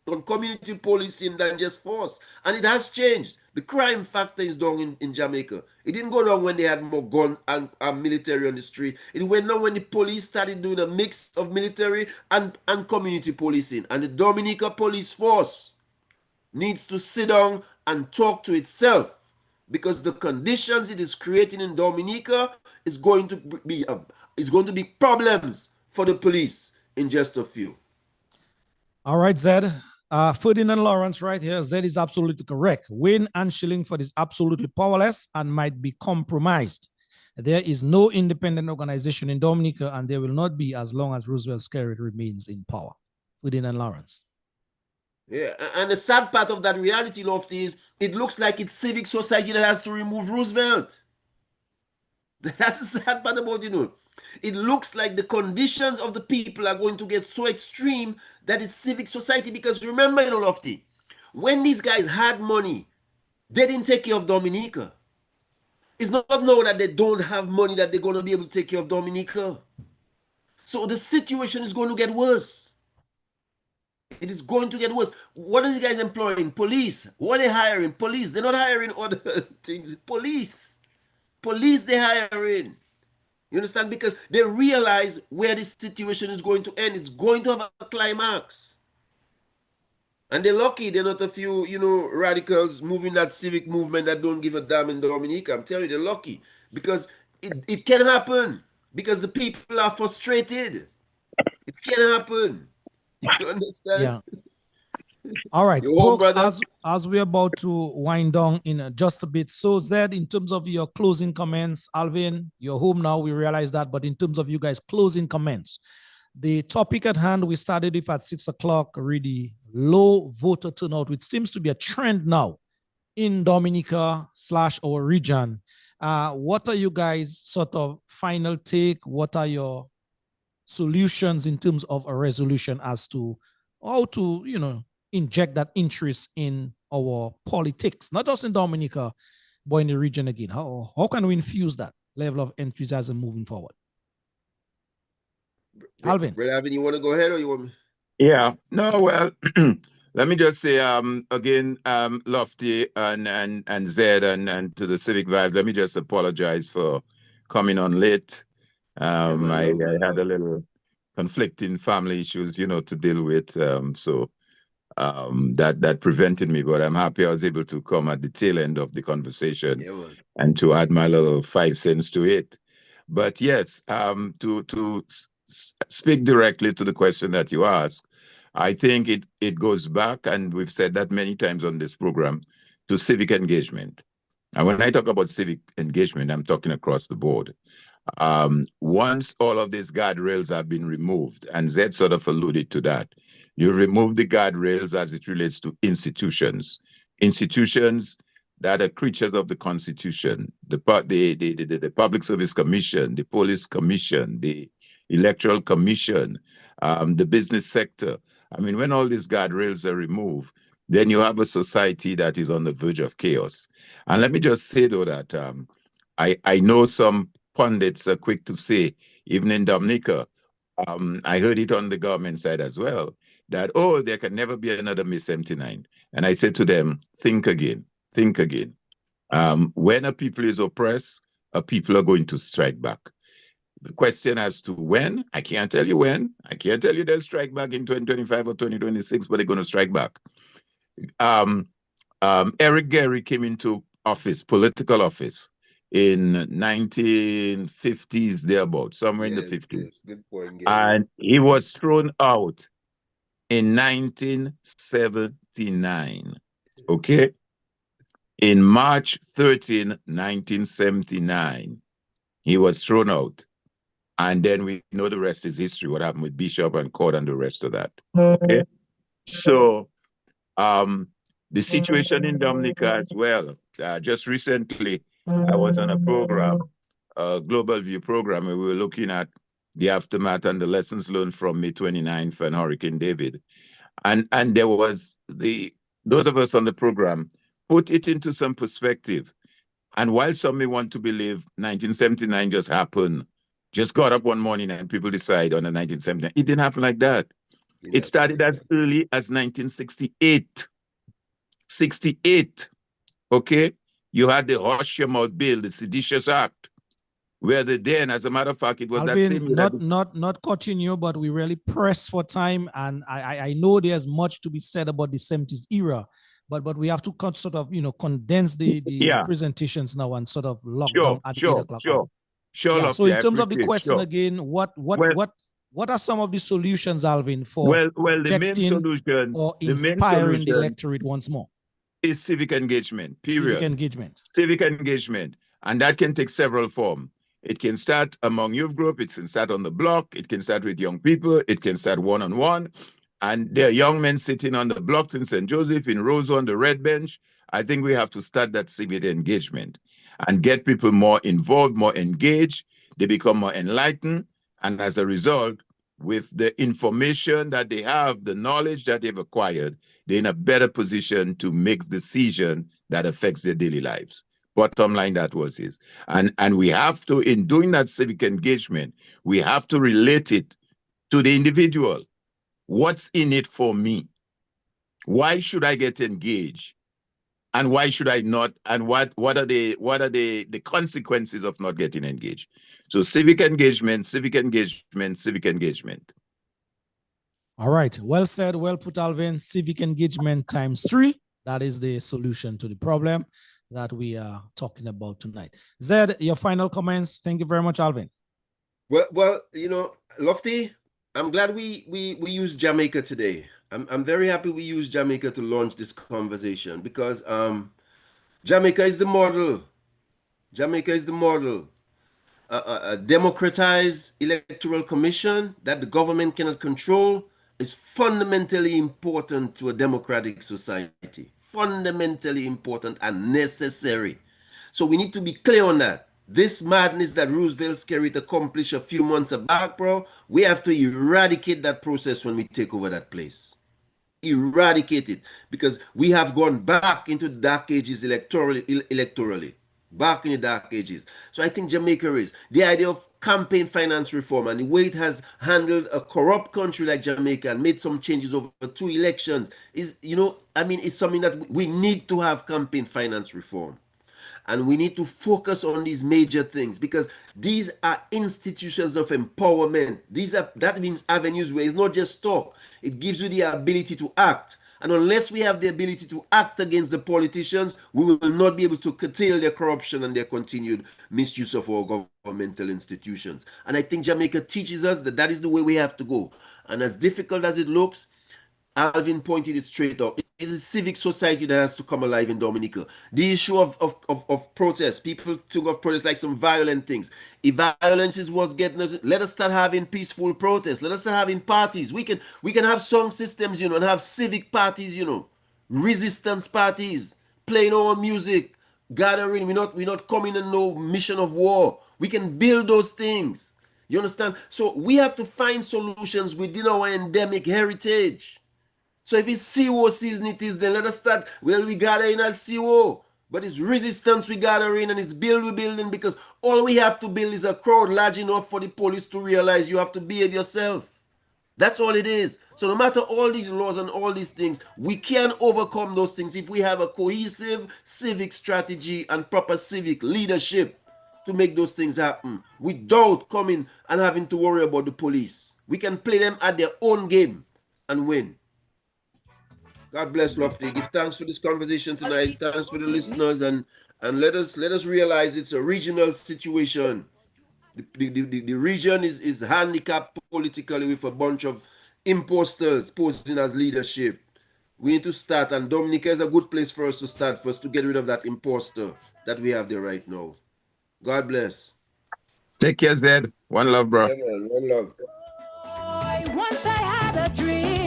on community policing than just force. And it has changed. The crime factor is down in Jamaica. It didn't go down when they had more gun and military on the street. It went down when the police started doing a mix of military and community policing. And the Dominica police force needs to sit down and talk to itself, because the conditions it is creating in Dominica is going to be problems for the police in just a few. All right, Zed. Ferdinand Lawrence right here. Zed is absolutely correct. Wayne and Shillingford is absolutely powerless and might be compromised. There is no independent organization in Dominica, and there will not be as long as Roosevelt Skerritt remains in power. Ferdinand Lawrence. Yeah, and the sad part of that reality, Lofty, is it looks like it's civic society that has to remove Roosevelt. That's the sad part about it. It looks like the conditions of the people are going to get so extreme that it's civic society. Because remember, Lofty, when these guys had money, they didn't take care of Dominica. It's not now that they don't have money that they're going to be able to take care of Dominica. So the situation is going to get worse. It is going to get worse. What is the guys employing? Police. What are they hiring? Police. They're not hiring other things. Police. Police they're hiring. You understand? Because they realize where this situation is going to end. It's going to have a climax. And they're lucky they're not a few, radicals moving that civic movement that don't give a damn in Dominica. I'm telling you, they're lucky. Because it can happen. Because the people are frustrated. It can happen. You understand? Yeah. All right, folks, as we're about to wind down in just a bit. So, Zed, in terms of your closing comments, Alvin, you're home now, we realize that. But in terms of you guys' closing comments, the topic at hand, we started with at 6 o'clock, really low voter turnout, which seems to be a trend now in Dominica / our region. What are you guys' sort of final take? What are your solutions in terms of a resolution as to how to, inject that interest in our politics, not just in Dominica, but in the region again? How can we infuse that level of enthusiasm moving forward? Alvin. Brother Alvin, you want to go ahead or you want me? Yeah, no, well, let me just say again, Lofty and Zed and to the Civic Vibes, let me just apologize for coming on late. I had a little conflicting family issues, to deal with. So that prevented me, but I'm happy I was able to come at the tail end of the conversation and to add my little 5 cents to it. But yes, to speak directly to the question that you asked, I think it goes back, and we've said that many times on this program, to civic engagement. And when I talk about civic engagement, I'm talking across the board. Once all of these guardrails have been removed, and Zed sort of alluded to that, you remove the guardrails as it relates to institutions that are creatures of the Constitution, the Public Service Commission, the Police Commission, the Electoral Commission, the business sector. I mean, when all these guardrails are removed, then you have a society that is on the verge of chaos. And let me just say, though, that I know some pundits are quick to say, even in Dominica, I heard it on the government side as well, that, there can never be another Miss 79. And I said to them, think again. When a people is oppressed, a people are going to strike back. The question as to when, I can't tell you when. I can't tell you they'll strike back in 2025 or 2026, but they're going to strike back. Eric Gary came into office, political office, in 1950s, thereabout, somewhere in the 50s. Good point, Gary. And he was thrown out in 1979. Okay? In March 13, 1979, he was thrown out. And then we know the rest is history, what happened with Bishop and Court and the rest of that. Okay? So, the situation in Dominica as well. Just recently, I was on a program, a Global View program, where we were looking at the aftermath and the lessons learned from May 29th and Hurricane David. And there was those of us on the program put it into some perspective. And while some may want to believe 1979 just happened, just got up one morning and people decide on the 1979, it didn't happen like that. It started as early as 1968. 68, okay? You had the Hush Your Mouth Bill, the Seditious Act, where then, as a matter of fact, it was Alvin, that same year. Not cutting you, but we really press for time, and I know there's much to be said about the 70s era, but we have to sort of condense the presentations now and sort of lock down at 8 o'clock. Sure. So in terms of the question again, what are some of the solutions, Alvin, for the main solution or inspiring the electorate once more? Is civic engagement, period. Civic engagement. And that can take several forms. It can start among youth group, it can start on the block, it can start with young people, it can start one-on-one. And there are young men sitting on the blocks in St. Joseph, in Roseau on the red bench. I think we have to start that civic engagement and get people more involved, more engaged. They become more enlightened. And as a result, with the information that they have, the knowledge that they've acquired, they're in a better position to make decisions that affects their daily lives. Bottom line, that was his. And we have to, in doing that civic engagement, we have to relate it to the individual. What's in it for me? Why should I get engaged? And why should I not? And what are the consequences of not getting engaged? So civic engagement. All right. Well said. Well put, Alvin. Civic engagement ×3. That is the solution to the problem that we are talking about tonight. Zed, your final comments. Thank you very much, Alvin. Well, Lofty, I'm glad we used Jamaica today. I'm very happy we used Jamaica to launch this conversation because Jamaica is the model. Jamaica is the model. A democratized electoral commission that the government cannot control is fundamentally important to a democratic society. Fundamentally important and necessary. So we need to be clear on that. This madness that Roosevelt Skerrit accomplished a few months back, bro, we have to eradicate that process when we take over that place. Eradicate it, because we have gone back into the dark ages electorally. Back in the dark ages. So I think Jamaica is. The idea of campaign finance reform and the way it has handled a corrupt country like Jamaica and made some changes over 2 elections is, it's something that we need to have campaign finance reform. And we need to focus on these major things because these are institutions of empowerment. That means avenues where it's not just talk. It gives you the ability to act. And unless we have the ability to act against the politicians, we will not be able to curtail their corruption and their continued misuse of our governmental institutions. And I think Jamaica teaches us that is the way we have to go. And as difficult as it looks, Alvin pointed it straight up. It's a civic society that has to come alive in Dominica. The issue of protest, people took off protests like some violent things. If violence is what's getting us, let us start having peaceful protests. Let us start having parties. We can have song systems, and have civic parties, resistance parties, playing our music, gathering. We're not coming in no mission of war. We can build those things. You understand? So we have to find solutions within our endemic heritage. So if it's CO season it is, then let us start. Well, we gather in as CO. But it's resistance we gather in and it's we're building because all we have to build is a crowd large enough for the police to realize you have to behave yourself. That's all it is. So no matter all these laws and all these things, we can overcome those things if we have a cohesive civic strategy and proper civic leadership to make those things happen without coming and having to worry about the police. We can play them at their own game and win. God bless, Lofty. Give thanks for this conversation tonight. Thanks for the listeners, and let us realize it's a regional situation. The region is handicapped politically with a bunch of imposters posing as leadership. We need to start, and Dominica is a good place for us to start, for us to get rid of that imposter that we have there right now. God bless. Take care, Zed. One love, bro. Yeah, man. One love. Once I had a dream.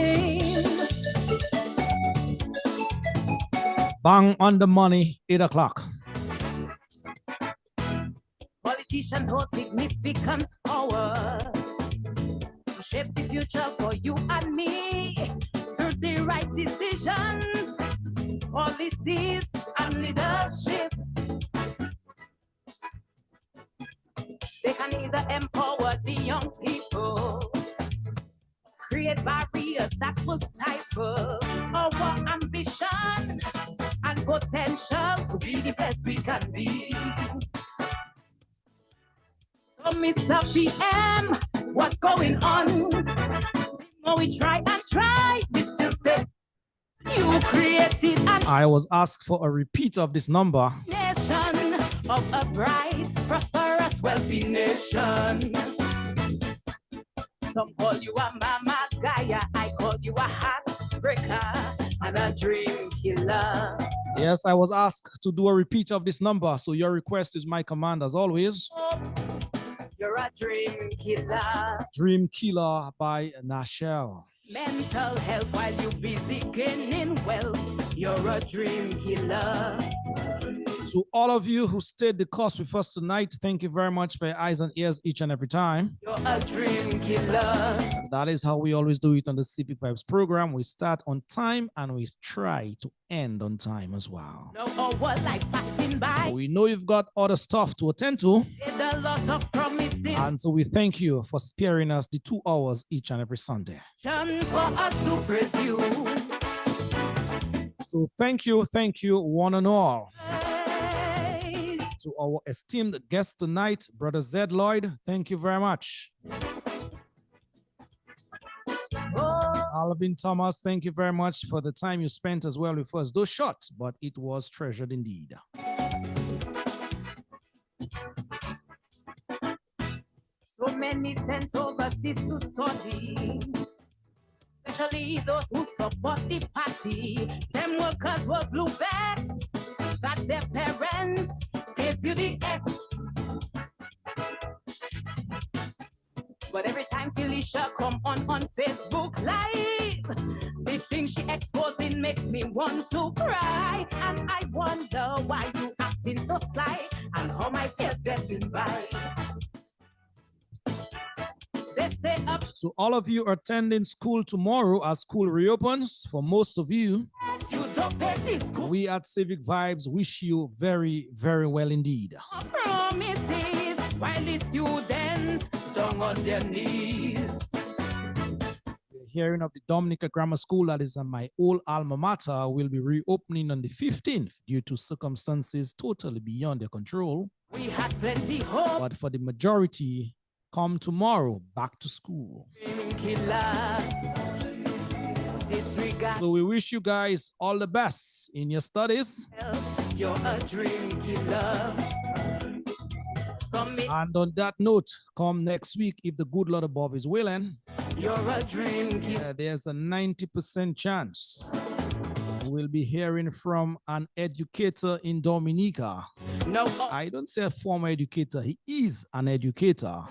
Bang on the money, 8 o'clock. Politicians hold significant power. shape the future for you and me through the right decisions, policies, and leadership. They can either empower the young people, create barriers that will stifle our ambition and potential to be the best we can be. So, Mr. PM, what's going on? The more we try and try, we still stay. You created an I was asked for a repeat of this number. nation of a bright, prosperous, wealthy nation. Some call you a mama Gaia, I call you a heartbreaker and a dream killer. Yes, I was asked to do a repeat of this number, so your request is my command as always. You're a dream killer. Dream Killer by Nashelle. Mental health while you busy gaining wealth. You're a dream killer. To all of you who stayed the course with us tonight, thank you very much for your eyes and ears each and every time. You're a dream killer. That is how we always do it on the Civic Vibes program. We start on time and we try to end on time as well. No our life passing by. We know you've got other stuff to attend to. With a lot of promises. And so we thank you for sparing us the 2 hours each and every Sunday. For us to praise you. So thank you, one and all. To our esteemed guest tonight, Brother Zed Lloyd, thank you very much. Alvin Thomas, thank you very much for the time you spent as well with us. Though short, but it was treasured indeed. So many sent overseas to study, especially those who support the party. Them workers were blue bags that their parents gave you the X. But every time Felicia come on Facebook Live, the thing she exposing makes me want to cry. And I wonder why you acting so sly and how my fears getting by. They say up. So all of you attending school tomorrow as school reopens, for most of you, we at Civic Vibes wish you very, very well indeed. Promises while the students down on their knees. We're hearing of the Dominica Grammar School that is on my old alma mater will be reopening on the 15th due to circumstances totally beyond their control. We had plenty hope. But for the majority, come tomorrow back to school. So we wish you guys all the best in your studies. You're a dream killer. And on that note, come next week, if the good Lord above is willing, you're a dream killer. There's a 90% chance we'll be hearing from an educator in Dominica. No, I don't say a former educator, he is an educator.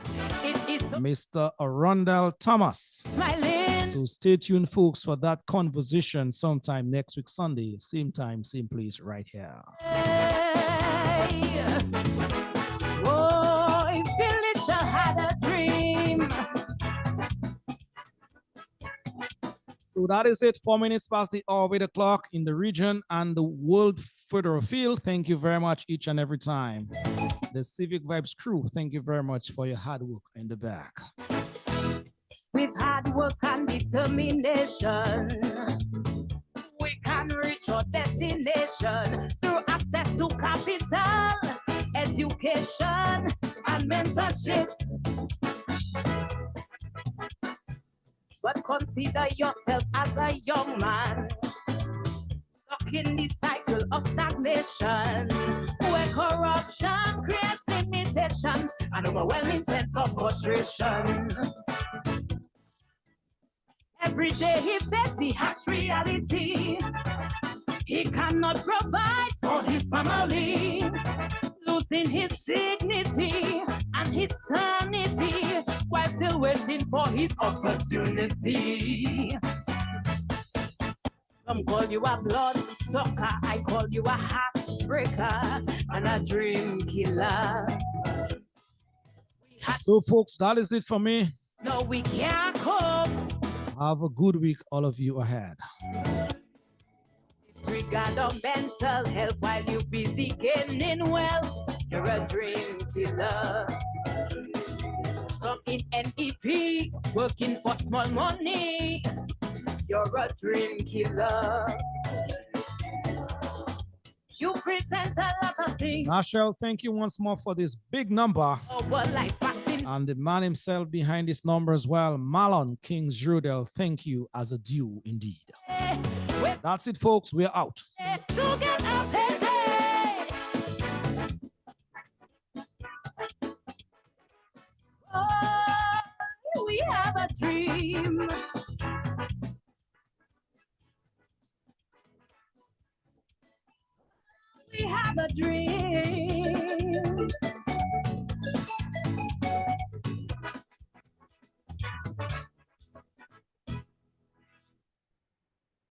Mr. Arundel Thomas. Smiling. So stay tuned, folks, for that conversation sometime next week, Sunday, same time, same place, right here. Hey. Oh, Felicia had a dream. So that is it. 4 minutes past the hour, 8 o'clock in the region and the world further afield. Thank you very much each and every time. The Civic Vibes crew, thank you very much for your hard work in the back. With hard work and determination, we can reach our destination through access to capital, education, and mentorship. But consider yourself as a young man, stuck in the cycle of stagnation, where corruption creates limitations and overwhelming sense of frustration. Every day he faces the harsh reality. He cannot provide for his family, losing his dignity and his sanity while still waiting for his opportunity. Some call you a blood sucker, I call you a heartbreaker and a dream killer. So folks, that is it for me. No, we can't cope. Have a good week, all of you ahead. Disregard of mental health while you busy gaining wealth. You're a dream killer. Some in NEP working for small money. You're a dream killer. You present a lot of things. Marshall, thank you once more for this big number. And the man himself behind this number as well, Malon Kings Rudel, thank you as a due indeed. That's it, folks. We're out. Oh, we have a dream. We have a dream.